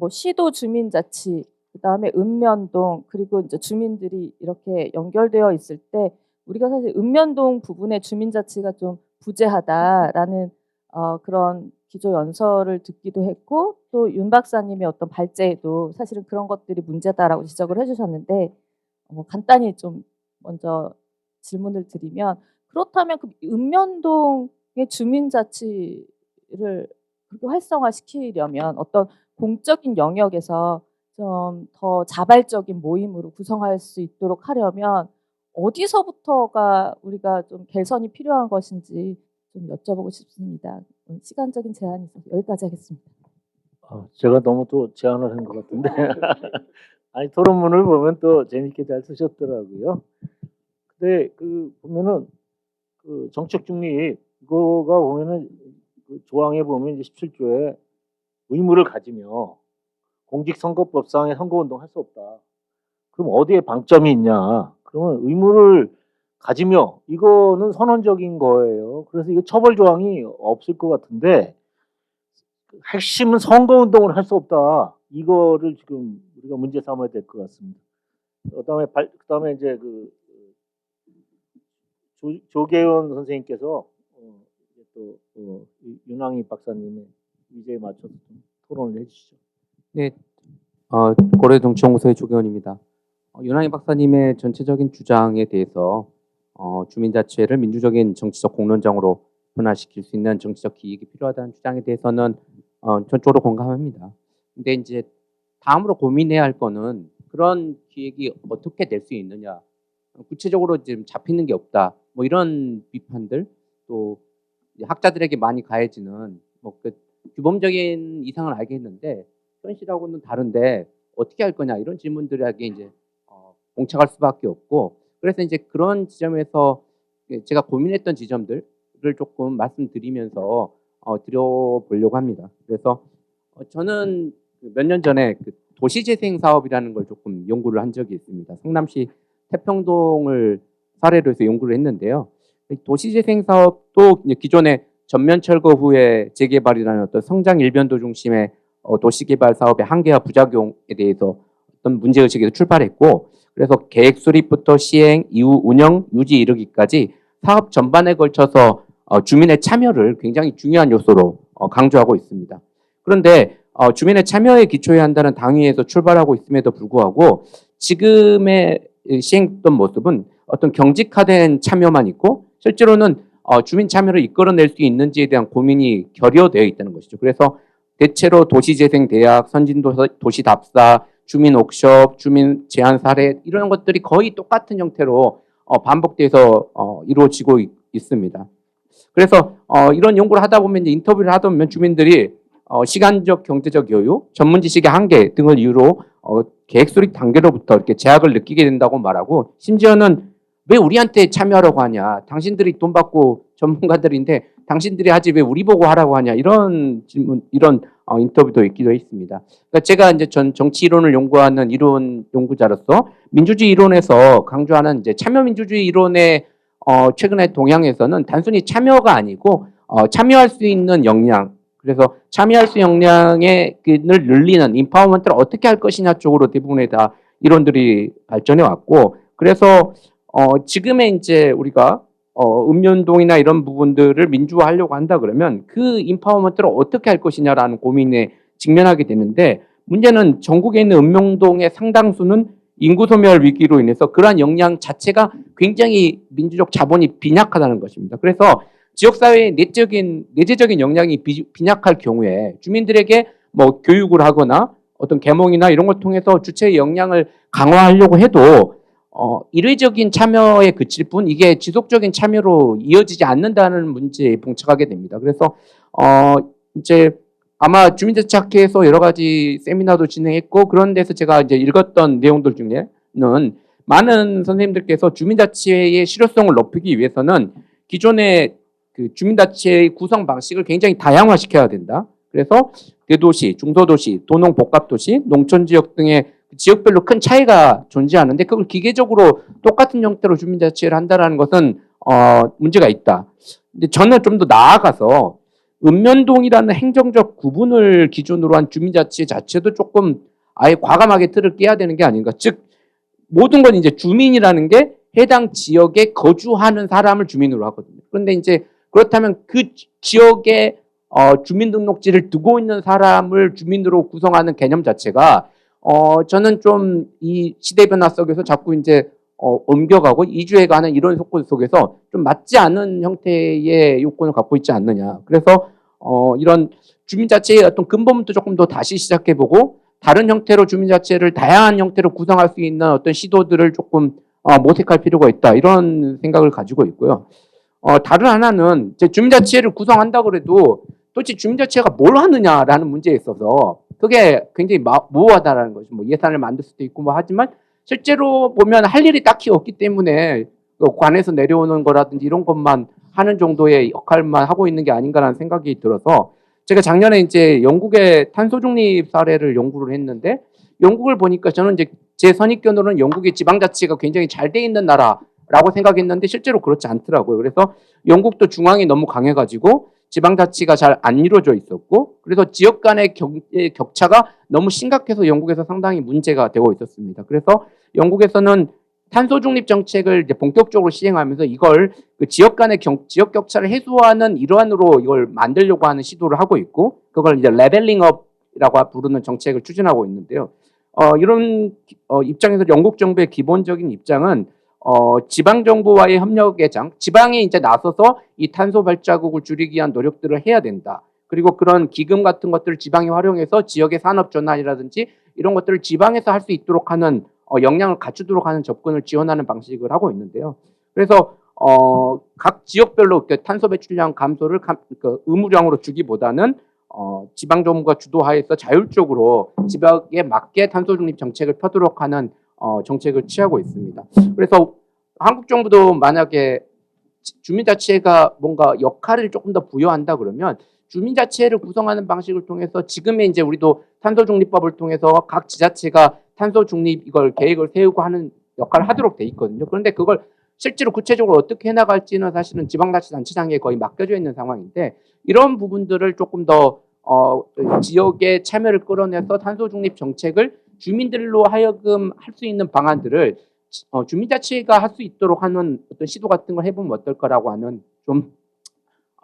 시도 주민자치, 그다음에 읍면동 그리고 이제 주민들이 이렇게 연결되어 있을 때 우리가 사실 읍면동 부분의 주민자치가 좀 부재하다라는 그런 기조 연설을 듣기도 했고 또 윤 박사님의 어떤 발제에도 사실은 그런 것들이 문제다라고 지적을 해주셨는데 간단히 좀 먼저 질문을 드리면 그렇다면 그 읍면동의 주민자치를 그렇게 활성화시키려면 어떤 공적인 영역에서 좀 더 자발적인 모임으로 구성할 수 있도록 하려면 어디서부터가 우리가 좀 개선이 필요한 것인지 좀 여쭤보고 싶습니다. 시간적인 제한이 있어서 여기까지 하겠습니다. 제가 너무 또 제안을 한 것 같은데. 아니, 토론문을 보면 또 재밌게 잘 쓰셨더라고요. 근데 그 보면은 그 정책 중립 이거가 보면은 그 조항에 보면 이제 17조에 의무를 가지며 공직선거법상의 선거운동 할 수 없다. 그럼 어디에 방점이 있냐? 그러면 의무를 가지며 이거는 선언적인 거예요. 그래서 이거 처벌 조항이 없을 것 같은데 핵심은 선거운동을 할 수 없다. 이거를 지금 우리가 문제 삼아야 될 것 같습니다. 그다음에 이제 그 조계원 선생님께서 또 윤왕희 박사님의 의제에 맞춰서 좀 토론을 해주시죠. 네, 고려정치연구소의 조계원입니다. 윤항희 박사님의 전체적인 주장에 대해서 주민자치회를 민주적인 정치적 공론장으로 변화시킬 수 있는 정치적 기획이 필요하다는 주장에 대해서는 전적으로 공감합니다. 근데 이제 다음으로 고민해야 할 거는 그런 기획이 어떻게 될 수 있느냐, 구체적으로 지금 잡히는 게 없다, 뭐 이런 비판들, 또 학자들에게 많이 가해지는 그 규범적인 이상은 알겠는데 현실하고는 다른데 어떻게 할 거냐 이런 질문들에게 이제 봉착할 수밖에 없고, 그래서 이제 그런 지점에서 제가 고민했던 지점들을 조금 말씀드리면서 드려보려고 합니다. 그래서 저는 몇 년 전에 그 도시재생 사업이라는 걸 조금 연구를 한 적이 있습니다. 성남시 태평동을 사례로 해서 연구를 했는데요. 도시재생 사업도 기존의 전면 철거 후에 재개발이라는 어떤 성장 일변도 중심의 도시개발 사업의 한계와 부작용에 대해서 어떤 문제의식에서 출발했고, 그래서 계획 수립부터 시행, 이후 운영, 유지 이르기까지 사업 전반에 걸쳐서 주민의 참여를 굉장히 중요한 요소로 강조하고 있습니다. 그런데 주민의 참여에 기초해야 한다는 당위에서 출발하고 있음에도 불구하고 지금의 시행했던 모습은 어떤 경직화된 참여만 있고 실제로는 주민 참여를 이끌어낼 수 있는지에 대한 고민이 결여되어 있다는 것이죠. 그래서 대체로 도시재생대학, 선진도시답사, 주민 옥숍, 주민 제안 사례 이런 것들이 거의 똑같은 형태로 반복돼서 이루어지고 있습니다. 그래서 이런 연구를 하다 보면 이제 인터뷰를 하다 보면 주민들이 시간적, 경제적 여유, 전문 지식의 한계 등을 이유로 계획 수립 단계로부터 이렇게 제약을 느끼게 된다고 말하고, 심지어는 왜 우리한테 참여하라고 하냐, 당신들이 돈 받고 전문가들인데 당신들이 하지 왜 우리 보고 하라고 하냐, 이런 질문, 이런 인터뷰도 있기도 했습니다. 그러니까 제가 이제 전 정치 이론을 연구하는 이론 연구자로서 민주주의 이론에서 강조하는 이제 참여 민주주의 이론의 최근의 동향에서는 단순히 참여가 아니고 참여할 수 있는 역량, 그래서 참여할 수 역량을 늘리는 인파워먼트를 어떻게 할 것이냐 쪽으로 대부분의 다 이론들이 발전해 왔고, 그래서 지금의 이제 우리가 읍면동이나 이런 부분들을 민주화하려고 한다 그러면 그 인파워먼트를 어떻게 할 것이냐라는 고민에 직면하게 되는데, 문제는 전국에 있는 읍면동의 상당수는 인구 소멸 위기로 인해서 그러한 역량 자체가 굉장히 민주적 자본이 빈약하다는 것입니다. 그래서 지역사회의 내재적인 역량이 빈약할 경우에 주민들에게 뭐 교육을 하거나 어떤 계몽이나 이런 걸 통해서 주체의 역량을 강화하려고 해도 일회적인 참여에 그칠 뿐 이게 지속적인 참여로 이어지지 않는다는 문제에 봉착하게 됩니다. 그래서 이제 아마 주민자치학회에서 여러 가지 세미나도 진행했고, 그런 데서 제가 이제 읽었던 내용들 중에는 많은 선생님들께서 주민자치회의 실효성을 높이기 위해서는 기존의 그 주민자치회의 구성 방식을 굉장히 다양화시켜야 된다. 그래서 대도시, 중소도시, 도농복합도시, 농촌지역 등의 지역별로 큰 차이가 존재하는데 그걸 기계적으로 똑같은 형태로 주민자치회를 한다는 것은 문제가 있다. 근데 저는 좀 더 나아가서 읍면동이라는 행정적 구분을 기준으로 한 주민자치회 자체도 조금 아예 과감하게 틀을 깨야 되는 게 아닌가. 즉 모든 건 이제 주민이라는 게 해당 지역에 거주하는 사람을 주민으로 하거든요. 그런데 이제 그렇다면 그 지역의 주민등록지를 두고 있는 사람을 주민으로 구성하는 개념 자체가 저는 좀 이 시대 변화 속에서 자꾸 이제 옮겨가고 이주해가는 이런 속도 속에서 좀 맞지 않은 형태의 요건을 갖고 있지 않느냐. 그래서 이런 주민자치의 어떤 근본부터 조금 더 다시 시작해보고 다른 형태로 주민자치를 다양한 형태로 구성할 수 있는 어떤 시도들을 조금 모색할 필요가 있다. 이런 생각을 가지고 있고요. 다른 하나는 이제 주민자치를 구성한다 그래도 도대체 주민자치가 뭘 하느냐라는 문제에 있어서 그게 굉장히 모호하다라는 거죠. 뭐 예산을 만들 수도 있고 뭐 하지만 실제로 보면 할 일이 딱히 없기 때문에 관에서 내려오는 거라든지 이런 것만 하는 정도의 역할만 하고 있는 게 아닌가라는 생각이 들어서 제가 작년에 이제 영국의 탄소 중립 사례를 연구를 했는데 영국을 보니까 저는 이제 제 선입견으로는 영국의 지방자치가 굉장히 잘 돼 있는 나라라고 생각했는데 실제로 그렇지 않더라고요. 그래서 영국도 중앙이 너무 강해가지고 지방자치가 잘 안 이루어져 있었고 그래서 지역 간의 격차가 너무 심각해서 영국에서 상당히 문제가 되고 있었습니다. 그래서 영국에서는 탄소 중립 정책을 이제 본격적으로 시행하면서 이걸 그 지역 간의 지역 격차를 해소하는 일환으로 이걸 만들려고 하는 시도를 하고 있고 그걸 이제 레벨링업이라고 부르는 정책을 추진하고 있는데요. 이런 입장에서 영국 정부의 기본적인 입장은 지방 정부와의 협력의 장, 지방이 이제 나서서 이 탄소 발자국을 줄이기 위한 노력들을 해야 된다. 그리고 그런 기금 같은 것들을 지방이 활용해서 지역의 산업 전환이라든지 이런 것들을 지방에서 할 수 있도록 하는 역량을 갖추도록 하는 접근을 지원하는 방식을 하고 있는데요. 그래서 각 지역별로 탄소 배출량 감소를 의무량으로 주기보다는 지방 정부가 주도하에서 자율적으로 지방에 맞게 탄소 중립 정책을 펴도록 하는 정책을 취하고 있습니다. 그래서 한국 정부도 만약에 주민자치회가 뭔가 역할을 조금 더 부여한다 그러면 주민자치회를 구성하는 방식을 통해서 지금의 이제 우리도 탄소중립법을 통해서 각 지자체가 탄소중립 이걸 계획을 세우고 하는 역할을 하도록 돼 있거든요. 그런데 그걸 실제로 구체적으로 어떻게 해나갈지는 사실은 지방자치단체장에 거의 맡겨져 있는 상황인데 이런 부분들을 조금 더 지역의 참여를 끌어내서 탄소중립 정책을 주민들로 하여금 할 수 있는 방안들을 주민자치가 할 수 있도록 하는 어떤 시도 같은 걸 해보면 어떨까라고 하는 좀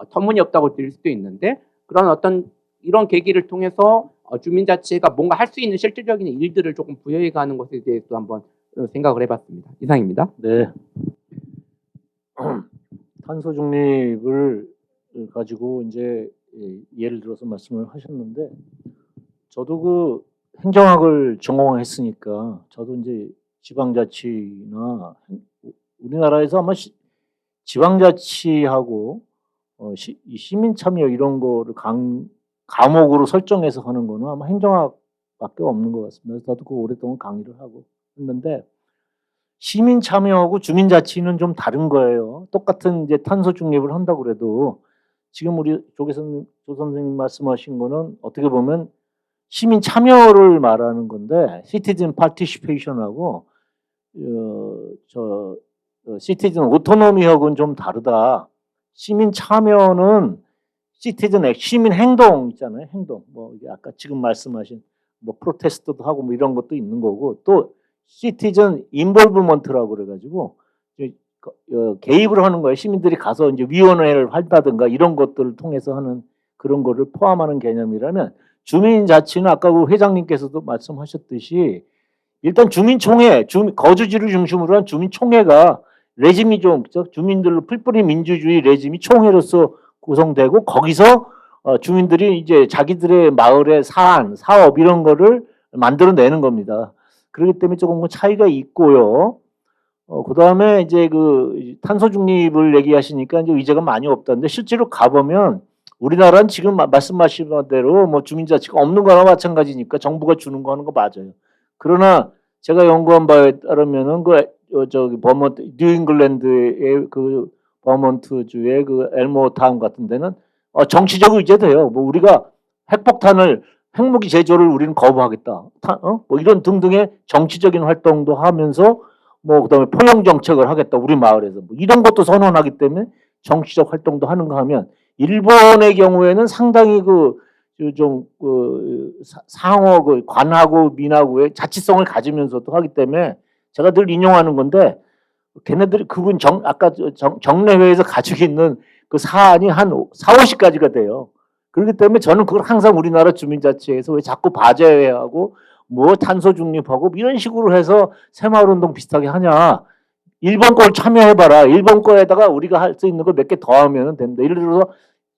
터무니없다고 들릴 수도 있는데 그런 어떤 이런 계기를 통해서 주민자치가 뭔가 할 수 있는 실질적인 일들을 조금 부여해가는 것에 대해서 한번 생각을 해봤습니다. 이상입니다. 네. 탄소 중립을 가지고 이제 예를 들어서 말씀을 하셨는데 저도 그 행정학을 전공했으니까 저도 이제 지방자치나 우리나라에서 아마 지방자치하고 시민 참여 이런 거를 과목으로 설정해서 하는 거는 아마 행정학밖에 없는 것 같습니다. 저도 그 오랫동안 강의를 하고 했는데 시민 참여하고 주민자치는 좀 다른 거예요. 똑같은 이제 탄소 중립을 한다고 그래도 지금 우리 조 선생님 말씀하신 거는 어떻게 보면 시민 참여를 말하는 건데 시티즌 파티시페이션하고 시티즌 오토노미하고는 좀 다르다. 시민 참여는 시티즌 시민 행동 있잖아요. 행동. 뭐 아까 지금 말씀하신 뭐 프로테스트도 하고 뭐 이런 것도 있는 거고 또 시티즌 인볼브먼트라고 그래가지고 개입을 하는 거예요. 시민들이 가서 이제 위원회를 한다든가 이런 것들을 통해서 하는 그런 거를 포함하는 개념이라면 주민자치는 아까 그 회장님께서도 말씀하셨듯이 일단 주민총회, 거주지를 중심으로 한 주민총회가 레짐이 좀 주민들로 풀뿌리 민주주의 레짐이 총회로서 구성되고 거기서 주민들이 이제 자기들의 마을의 사안, 사업 이런 거를 만들어내는 겁니다. 그렇기 때문에 조금 차이가 있고요. 그 다음에 이제 그 탄소 중립을 얘기하시니까 이제 의제가 많이 없다는데 실제로 가보면 우리나라는 지금 말씀하신 대로 뭐 주민자치가 없는 거나 마찬가지니까 정부가 주는 거 하는 거 맞아요. 그러나 제가 연구한 바에 따르면은 저기 버먼트 뉴잉글랜드의 그 버먼트주의 그 엘모타운 같은 데는 정치적 의제돼요. 뭐 우리가 핵무기 제조를 우리는 거부하겠다. 뭐 이런 등등의 정치적인 활동도 하면서 뭐 그다음에 포용 정책을 하겠다. 우리 마을에서 뭐 이런 것도 선언하기 때문에 정치적 활동도 하는가 하면 일본의 경우에는 상당히 상호 관하고 민하고의 자치성을 가지면서도 하기 때문에 제가 늘 인용하는 건데 걔네들이 그분 아까 정례회에서 가지고 있는 그 사안이 한 4, 50가지가 돼요. 그렇기 때문에 저는 그걸 항상 우리나라 주민자치에서 왜 자꾸 바제회하고 뭐 탄소 중립하고 이런 식으로 해서 새마을운동 비슷하게 하냐. 일본 걸 참여해봐라. 일본 거에다가 우리가 할 수 있는 거 몇 개 더 하면 된다. 예를 들어서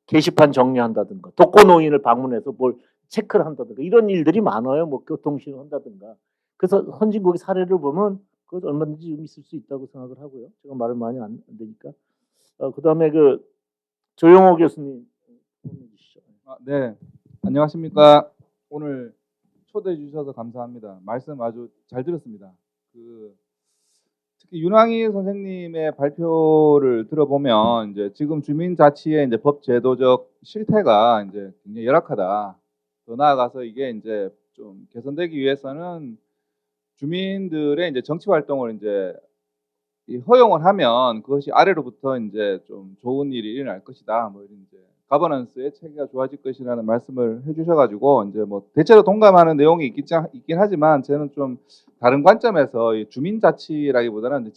게시판 정리한다든가 독거노인을 방문해서 뭘 체크를 한다든가 이런 일들이 많아요. 뭐 교통신호 한다든가. 그래서 선진국의 사례를 보면 그것 얼마든지 좀 있을 수 있다고 생각을 하고요. 제가 말을 많이 안 되니까. 그다음에 그 조영호 교수님 해주시죠. 네, 안녕하십니까. 오늘 초대해 주셔서 감사합니다. 말씀 아주 잘 들었습니다. 특히 윤왕희 선생님의 발표를 들어보면 이제 지금 주민자치의 이제 법제도적 실태가 이제 굉장히 열악하다. 더 나아가서 이게 이제 좀 개선되기 위해서는 주민들의 이제 정치 활동을 이제 허용을 하면 그것이 아래로부터 이제 좀 좋은 일이 일어날 것이다. 뭐 이런 이제 가버넌스의 체계가 좋아질 것이라는 말씀을 해주셔가지고 이제 뭐 대체로 동감하는 내용이 있긴 하지만 저는 좀 다른 관점에서 이 주민자치라기보다는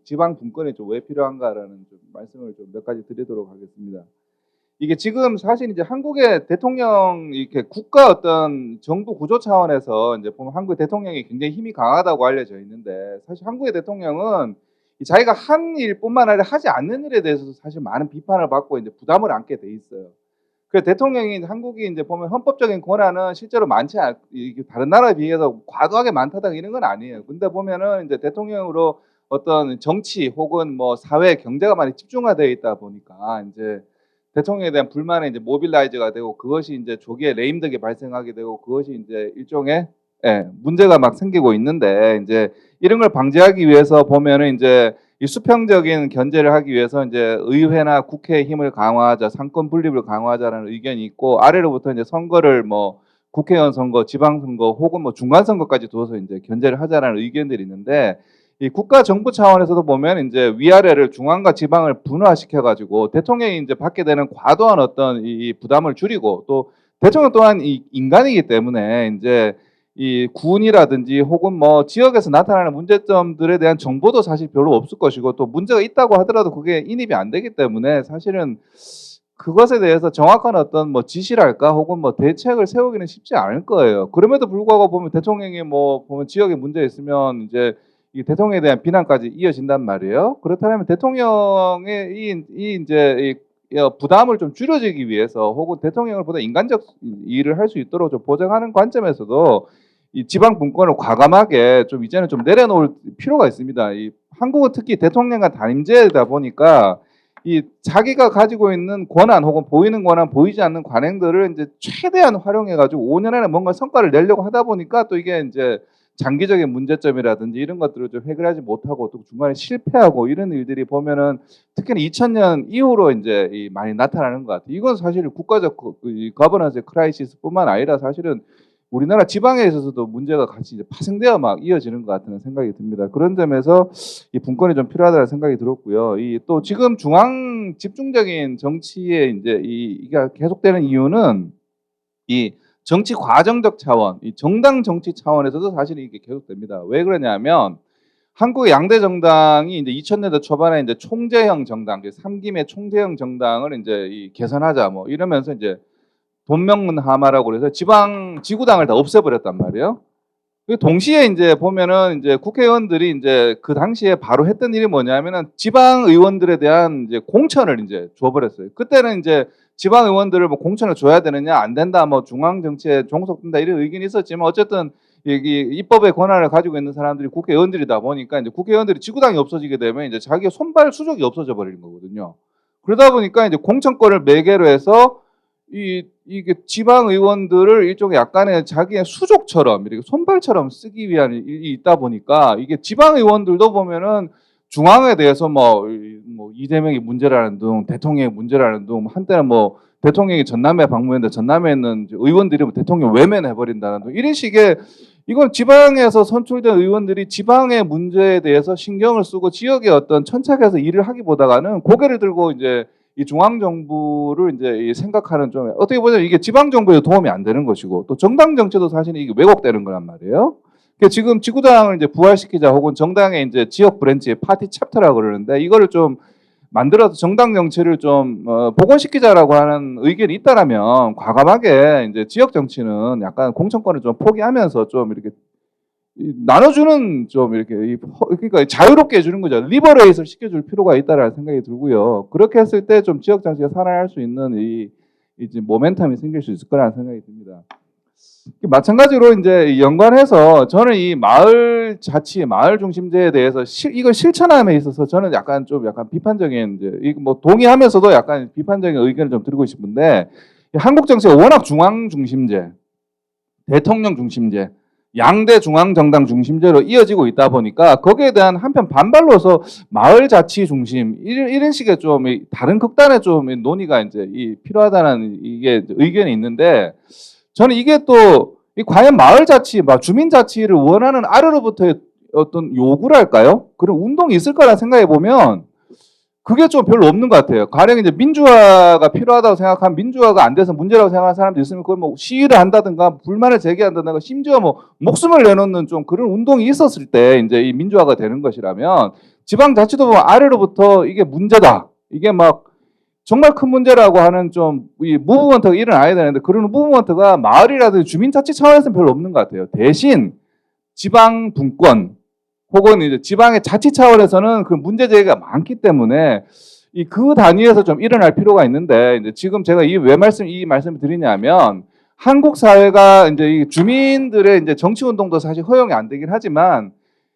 지방 분권이 좀 왜 필요한가라는 좀 말씀을 좀 몇 가지 드리도록 하겠습니다. 이게 지금 사실 이제 한국의 대통령 이렇게 국가 어떤 정부 구조 차원에서 이제 보면 한국의 대통령이 굉장히 힘이 강하다고 알려져 있는데 사실 한국의 대통령은 자기가 한 일뿐만 아니라 하지 않는 일에 대해서도 사실 많은 비판을 받고 이제 부담을 안게 돼 있어요. 그래서 대통령이 한국이 이제 보면 헌법적인 권한은 실제로 많지 않, 다른 나라에 비해서 과도하게 많다든가 이런 건 아니에요. 근데 보면은 이제 대통령으로 어떤 정치 혹은 뭐 사회 경제가 많이 집중화되어 있다 보니까 이제 대통령에 대한 불만이 이제 모빌라이즈가 되고 그것이 이제 조기에 레임덕이 발생하게 되고 그것이 이제 일종의 문제가 막 생기고 있는데 이제 이런 걸 방지하기 위해서 보면은 이제 이 수평적인 견제를 하기 위해서 이제 의회나 국회의 힘을 강화하자, 상권 분립을 강화하자라는 의견이 있고 아래로부터 이제 선거를 뭐 국회의원 선거, 지방선거 혹은 뭐 중간선거까지 둬서 이제 견제를 하자라는 의견들이 있는데 이 국가 정부 차원에서도 보면 이제 위아래를 중앙과 지방을 분화시켜 가지고 대통령이 이제 받게 되는 과도한 어떤 이 부담을 줄이고 또 대통령 또한 이 인간이기 때문에 이제 이 군이라든지 혹은 뭐 지역에서 나타나는 문제점들에 대한 정보도 사실 별로 없을 것이고 또 문제가 있다고 하더라도 그게 인입이 안 되기 때문에 사실은 그것에 대해서 정확한 어떤 뭐 지시랄까 혹은 뭐 대책을 세우기는 쉽지 않을 거예요. 그럼에도 불구하고 보면 대통령이 뭐 보면 지역에 문제 있으면 이제 이 대통령에 대한 비난까지 이어진단 말이에요. 그렇다면 대통령의 이 이제 부담을 좀 줄여지기 위해서 혹은 대통령을 보다 인간적 일을 할 수 있도록 좀 보장하는 관점에서도 이 지방 분권을 과감하게 좀 이제는 좀 내려놓을 필요가 있습니다. 이 한국은 특히 대통령과 단임제다 보니까 이 자기가 가지고 있는 권한 혹은 보이는 권한, 보이지 않는 관행들을 이제 최대한 활용해가지고 5년 안에 뭔가 성과를 내려고 하다 보니까 또 이게 이제 장기적인 문제점이라든지 이런 것들을 좀 해결하지 못하고 또 중간에 실패하고 이런 일들이 보면은 특히나 2000년 이후로 이제 많이 나타나는 것 같아요. 이건 사실 국가적 거버넌스 크라이시스뿐만 아니라 사실은 우리나라 지방에 있어서도 문제가 같이 이제 파생되어 막 이어지는 것 같은 생각이 듭니다. 그런 점에서 이 분권이 좀 필요하다는 생각이 들었고요. 이 또 지금 중앙 집중적인 정치에 이제 이게 계속되는 이유는 이 정치 과정적 차원, 이 정당 정치 차원에서도 사실 이게 계속됩니다. 왜 그러냐면 한국의 양대 정당이 이제 2000년대 초반에 이제 총재형 정당, 3김의 총재형 정당을 이제 개선하자 뭐 이러면서 이제 돈명문하마라고 그래서 지구당을 다 없애버렸단 말이에요. 동시에 이제 보면은 이제 국회의원들이 이제 그 당시에 바로 했던 일이 뭐냐면은 지방 의원들에 대한 이제 공천을 이제 줘버렸어요. 그때는 이제 지방 의원들을 뭐 공천을 줘야 되느냐 안 된다 뭐 중앙 정치에 종속된다 이런 의견이 있었지만 어쨌든 이 입법의 권한을 가지고 있는 사람들이 국회의원들이다 보니까 이제 국회의원들이 지구당이 없어지게 되면 이제 자기의 손발 수족이 없어져 버리는 거거든요. 그러다 보니까 이제 공천권을 매개로 해서 이게 지방 의원들을 일종의 약간의 자기의 수족처럼 이렇게 손발처럼 쓰기 위한 일이 있다 보니까 이게 지방 의원들도 보면은 중앙에 대해서 뭐 이재명이 문제라는 둥, 대통령이 문제라는 둥, 한때는 뭐 대통령이 전남에 방문했는데 전남에 있는 의원들이 뭐 대통령 외면해 버린다는 둥 이런 식의 이건 지방에서 선출된 의원들이 지방의 문제에 대해서 신경을 쓰고 지역의 어떤 천착해서 일을 하기보다는 고개를 들고 이제 이 중앙 정부를 이제 생각하는 좀 어떻게 보면 이게 지방 정부에 도움이 안 되는 것이고 또 정당 정치도 사실 이게 왜곡되는 거란 말이에요. 그러니까 지금 지구당을 이제 부활시키자 혹은 정당의 이제 지역 브랜치의 파티 챕터라고 그러는데 이거를 좀 만들어서 정당 정치를 좀 복원시키자라고 하는 의견이 있다라면 과감하게 이제 지역 정치는 약간 공천권을 좀 포기하면서 좀 이렇게 나눠주는 좀 이렇게 그러니까 자유롭게 해주는 거죠. 리버레이트를 시켜줄 필요가 있다라는 생각이 들고요. 그렇게 했을 때 좀 지역 정치가 살아날 수 있는 이제 모멘텀이 생길 수 있을 거라는 생각이 듭니다. 마찬가지로 이제 연관해서 저는 이 마을 자치, 마을 중심제에 대해서 이걸 실천함에 있어서 저는 약간 비판적인 이제 이거 뭐 동의하면서도 약간 비판적인 의견을 좀 드리고 싶은데 한국 정치가 워낙 중앙 중심제, 대통령 중심제, 양대 중앙 정당 중심제로 이어지고 있다 보니까 거기에 대한 한편 반발로서 마을 자치 중심 이런 식의 좀 다른 극단의 좀 논의가 이제 필요하다는 이게 의견이 있는데. 저는 이게 또 과연 마을 자치, 주민 자치를 원하는 아래로부터의 어떤 요구랄까요? 그런 운동이 있을 거라 생각해 보면 그게 좀 별로 없는 것 같아요. 가령 이제 민주화가 필요하다고 생각하면 민주화가 안 돼서 문제라고 생각하는 사람도 있으면 그걸 뭐 시위를 한다든가 불만을 제기한다든가 심지어 뭐 목숨을 내놓는 좀 그런 운동이 있었을 때 이제 이 민주화가 되는 것이라면 지방자치도 보면 아래로부터 이게 문제다. 이게 막 정말 큰 문제라고 하는 좀 이 무브먼트가 일어나야 되는데 그런 무브먼트가 마을이라든지 주민자치 차원에서는 별로 없는 것 같아요. 대신 지방 분권 혹은 이제 지방의 자치 차원에서는 그 문제 제기가 많기 때문에 그 단위에서 좀 일어날 필요가 있는데 이제 지금 제가 이 말씀을 드리냐면 한국 사회가 이제 이 주민들의 이제 정치 운동도 사실 허용이 안 되긴 하지만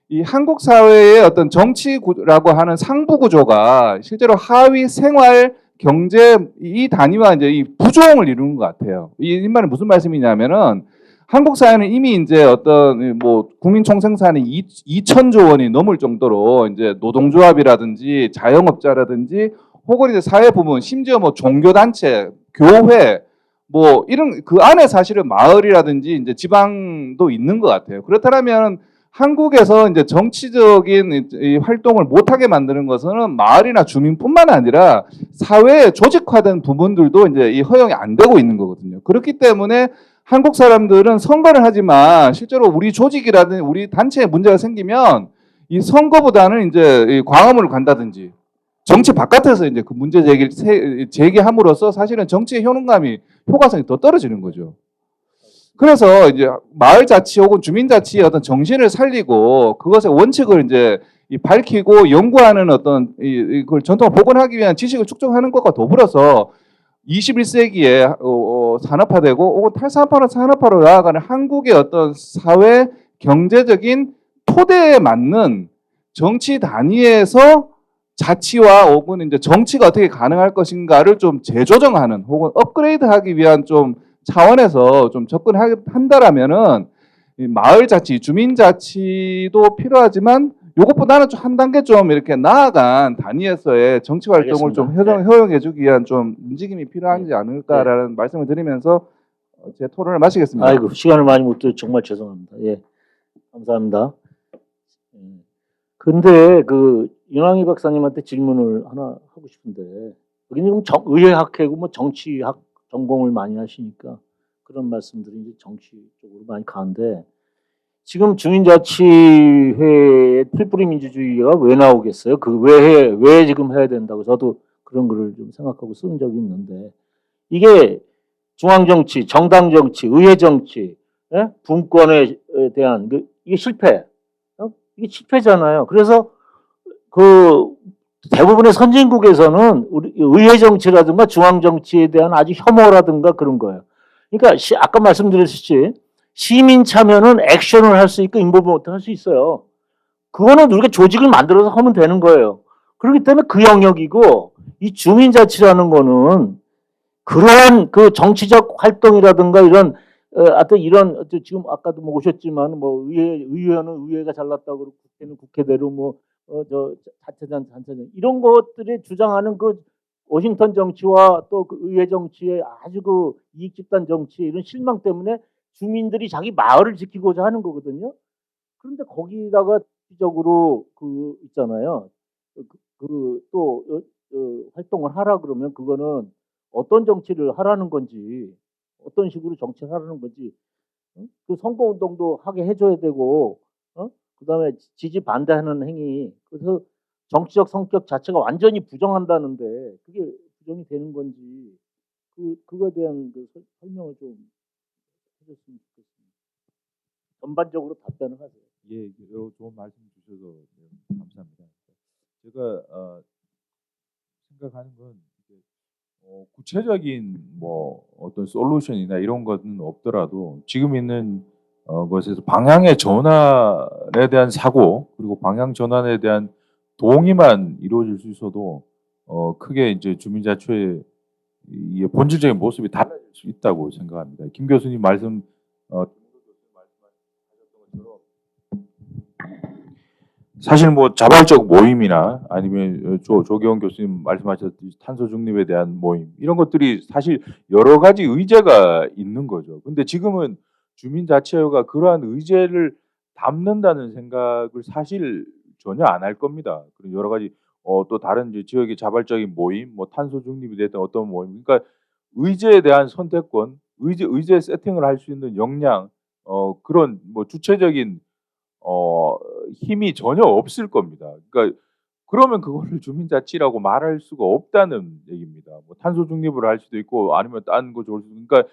이 한국 사회의 어떤 정치라고 하는 상부 구조가 실제로 하위 생활 경제 이 단위와 이제 이 부조형을 이루는 것 같아요. 이 말은 무슨 말씀이냐면은 한국 사회는 이미 이제 어떤 뭐 국민 총생산이 2천조 원이 넘을 정도로 이제 노동조합이라든지 자영업자라든지 혹은 이제 사회 부문 심지어 뭐 종교단체, 교회 뭐 이런 그 안에 사실은 마을이라든지 이제 지방도 있는 것 같아요. 그렇다면 한국에서 이제 정치적인 이 활동을 못하게 만드는 것은 마을이나 주민뿐만 아니라 사회에 조직화된 부분들도 이제 이 허용이 안 되고 있는 거거든요. 그렇기 때문에 한국 사람들은 선거를 하지만 실제로 우리 조직이라든지 우리 단체에 문제가 생기면 이 선거보다는 이제 이 광화문을 간다든지 정치 바깥에서 이제 그 문제 제기를 제기함으로써 사실은 정치의 효과성이 더 떨어지는 거죠. 그래서 이제 마을 자치 혹은 주민 자치의 어떤 정신을 살리고 그것의 원칙을 이제 밝히고 연구하는 어떤 이걸 전통을 복원하기 위한 지식을 축적하는 것과 더불어서 21세기에 산업화되고 혹은 탈산업화로 나아가는 한국의 어떤 사회 경제적인 토대에 맞는 정치 단위에서 자치와 혹은 이제 정치가 어떻게 가능할 것인가를 좀 재조정하는 혹은 업그레이드하기 위한 좀 차원에서 좀 접근한다라면은 마을 자치, 주민 자치도 필요하지만 요것보다는 좀 한 단계 좀 이렇게 나아간 단위에서의 정치 활동을 좀 허용해주기 위한 좀 움직임이 필요하지 않을까라는 말씀을 드리면서 제 토론을 마치겠습니다. 아이고 시간을 많이 못 드려 정말 죄송합니다. 예, 감사합니다. 근데 그 윤왕희 박사님한테 질문을 하나 하고 싶은데 여기는 의회학회고 뭐 정치학 전공을 많이 하시니까 그런 말씀들이 이제 정치 쪽으로 많이 가는데 지금 주민자치회의 풀뿌리 민주주의가 왜 나오겠어요? 그 왜 지금 해야 된다고 저도 그런 글을 좀 생각하고 쓴 적이 있는데 이게 중앙정치, 정당정치, 의회정치, 예? 분권에 대한 이게 실패. 이게 실패잖아요. 그래서 그 대부분의 선진국에서는 우리 의회 정치라든가 중앙 정치에 대한 아주 혐오라든가 그런 거예요. 그러니까 아까 말씀드렸듯이 시민 참여는 액션을 할 수 있고 인볼브먼트 할 수 있어요. 그거는 우리가 조직을 만들어서 하면 되는 거예요. 그렇기 때문에 그 영역이고 이 주민자치라는 거는 그러한 그 정치적 활동이라든가 이런 하여튼 이런 지금 아까도 뭐 오셨지만 뭐 의회는 의회가 잘났다고 그러고 국회는 국회대로 뭐 자체장 이런 것들이 주장하는 그 워싱턴 정치와 또 그 의회 정치의 아주 그 이익 집단 정치 이런 실망 때문에 주민들이 자기 마을을 지키고자 하는 거거든요. 그런데 거기다가 적으로 그 있잖아요. 또 활동을 하라 그러면 그거는 어떤 정치를 하라는 건지 어떤 식으로 정치를 하라는 건지 그 선거운동도 하게 해줘야 되고 그다음에 지지 반대하는 행위 그래서 정치적 성격 자체가 완전히 부정한다는데 그게 부정이 되는 건지 그거에 대한 그 설명을 좀 해줬으면 좋겠습니다. 전반적으로 답변을 하세요. 예, 여러 좋은 말씀 주셔서 네, 감사합니다. 제가 생각하는 건 이제, 구체적인 뭐 어떤 솔루션이나 이런 것은 없더라도 지금 있는 것에서 방향의 전환에 대한 사고 그리고 방향 전환에 대한 동의만 이루어질 수 있어도 크게 이제 주민자치의 이 본질적인 모습이 달라질 수 있다고 생각합니다. 김 교수님 말씀 사실 뭐 자발적 모임이나 아니면 조계원 교수님 말씀하셨듯이 탄소 중립에 대한 모임 이런 것들이 사실 여러 가지 의제가 있는 거죠. 근데 지금은 주민자치회가 그러한 의제를 담는다는 생각을 사실 전혀 안 할 겁니다. 그리고 여러 가지 또 다른 이제 지역의 자발적인 모임, 뭐 탄소 중립이 됐든 어떤 모임, 그러니까 의제에 대한 선택권, 의제 세팅을 할 수 있는 역량, 그런 뭐 주체적인 힘이 전혀 없을 겁니다. 그러니까 그러면 그거를 주민자치라고 말할 수가 없다는 얘기입니다. 뭐 탄소 중립을 할 수도 있고 아니면 딴 거 좋을 수도 있고. 그러니까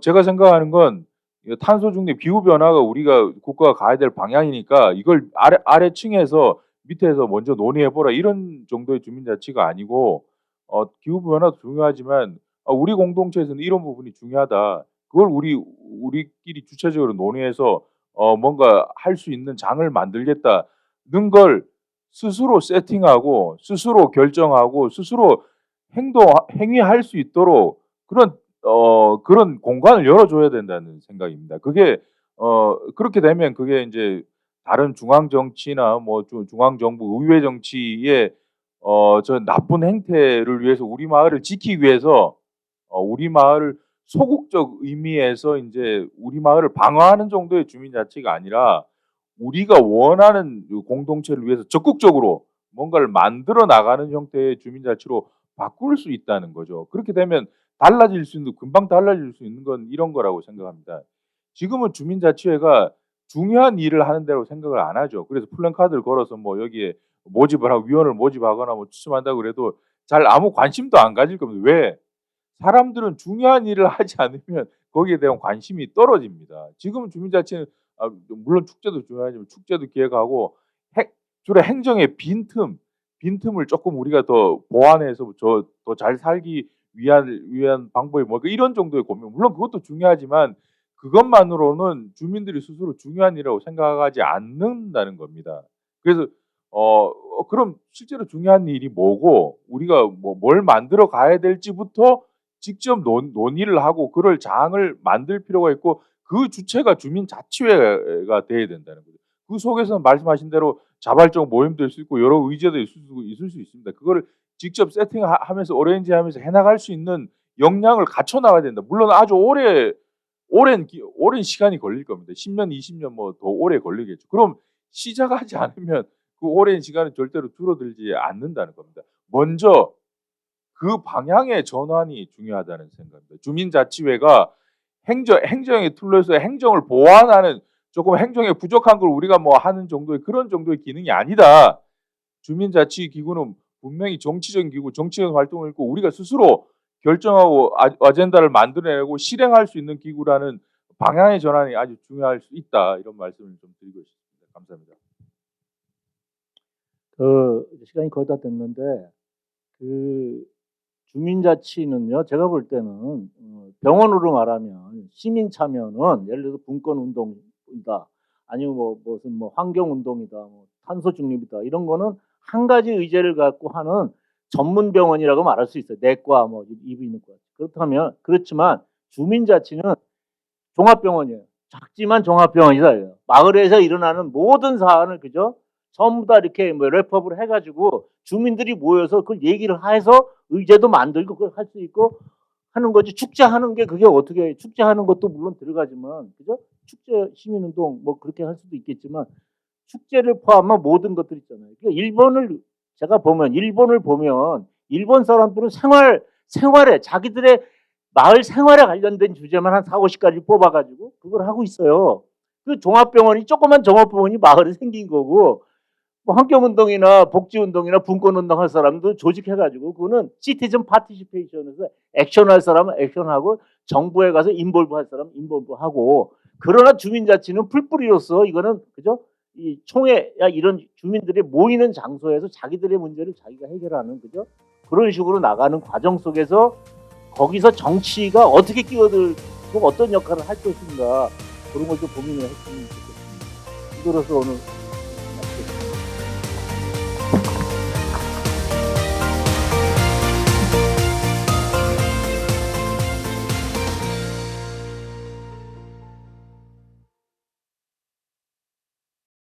제가 생각하는 건 탄소 중립, 기후 변화가 우리가 국가가 가야 될 방향이니까 이걸 아래층에서 밑에서 먼저 논의해 보라 이런 정도의 주민자치가 아니고 기후 변화도 중요하지만 우리 공동체에서는 이런 부분이 중요하다. 그걸 우리끼리 주체적으로 논의해서 뭔가 할 수 있는 장을 만들겠다는 걸 스스로 세팅하고 스스로 결정하고 스스로 행위할 수 있도록 그런 공간을 열어줘야 된다는 생각입니다. 그게 그렇게 되면 그게 이제 다른 중앙 정치나 뭐 중앙 정부, 의회 정치의 저 나쁜 행태를 위해서 우리 마을을 지키기 위해서 우리 마을을 소극적 의미에서 이제 우리 마을을 방어하는 정도의 주민 자치가 아니라 우리가 원하는 그 공동체를 위해서 적극적으로 뭔가를 만들어 나가는 형태의 주민 자치로 바꿀 수 있다는 거죠. 그렇게 되면 금방 달라질 수 있는 건 이런 거라고 생각합니다. 지금은 주민자치회가 중요한 일을 하는 데로 생각을 안 하죠. 그래서 플랜카드를 걸어서 뭐 여기에 모집을 하고 위원을 모집하거나 뭐 추첨한다고 그래도 잘 아무 관심도 안 가질 겁니다. 왜? 사람들은 중요한 일을 하지 않으면 거기에 대한 관심이 떨어집니다. 지금 주민자치는 물론 축제도 중요하지만 축제도 기획하고 주로 행정의 빈틈을 조금 우리가 더 보완해서 더 잘 살기 위한 방법이 뭘까 이런 정도의 고민. 물론 그것도 중요하지만 그것만으로는 주민들이 스스로 중요한 일이라고 생각하지 않는다는 겁니다. 그래서 그럼 실제로 중요한 일이 뭐고 우리가 뭘 만들어 가야 될지부터 직접 논의를 하고 그럴 장을 만들 필요가 있고 그 주체가 주민자치회가 돼야 된다는 거죠. 그 속에서는 말씀하신 대로 자발적 모임도 있을 수 있고 여러 의제도 있을 수 있습니다. 그거를 직접 세팅하면서 어레인지하면서 해나갈 수 있는 역량을 갖춰 나가야 된다. 물론 아주 오랜 시간이 걸릴 겁니다. 10년, 20년 뭐 더 오래 걸리겠죠. 그럼 시작하지 않으면 그 오랜 시간은 절대로 줄어들지 않는다는 겁니다. 먼저 그 방향의 전환이 중요하다는 생각입니다. 주민자치회가 행정의 툴로서 행정을 보완하는 조금 행정에 부족한 걸 우리가 뭐 하는 정도의 그런 정도의 기능이 아니다. 주민자치기구는 분명히 정치적인 기구, 정치적인 활동을 있고 우리가 스스로 결정하고 아젠다를 만들어내고 실행할 수 있는 기구라는 방향의 전환이 아주 중요할 수 있다. 이런 말씀을 좀 드리고 싶습니다. 감사합니다. 시간이 거의 다 됐는데 주민자치는요, 제가 볼 때는 병원으로 말하면 시민 참여는 예를 들어서 분권 운동이다, 아니면 무슨 환경 운동이다, 탄소 중립이다 이런 거는 한 가지 의제를 갖고 하는 전문 병원이라고 말할 수 있어요. 내과, 이비인후과. 그렇지만 주민자치는 종합병원이에요. 작지만 종합병원이다. 마을에서 일어나는 모든 사안을 전부 다 이렇게 랩업을 해가지고 주민들이 모여서 그걸 얘기를 해서 의제도 만들고 그걸 할 수 있고 하는 거지. 축제하는 게 그게 어떻게 축제하는 것도 물론 들어가지만 축제 시민운동 그렇게 할 수도 있겠지만 축제를 포함한 모든 것들 있잖아요. 그러니까 일본을 보면 일본 사람들은 생활에 자기들의 마을 생활에 관련된 주제만 한 4, 50가지 뽑아가지고 그걸 하고 있어요. 그 조그만 종합병원이 마을에 생긴 거고 뭐 환경운동이나 복지운동이나 분권운동 할 사람도 조직해가지고 그거는 시티즌 파티시페이션에서 액션할 사람은 액션하고 정부에 가서 인볼브 할 사람은 인볼브하고 그러나 주민자치는 풀뿌리로서 이거는 그죠? 이 총회 이런 주민들이 모이는 장소에서 자기들의 문제를 자기가 해결하는 그죠? 그런 식으로 나가는 과정 속에서 거기서 정치가 어떻게 끼어들고 어떤 역할을 할 것인가 그런 걸 좀 고민을 했으면 좋겠습니다. 이거로서 오늘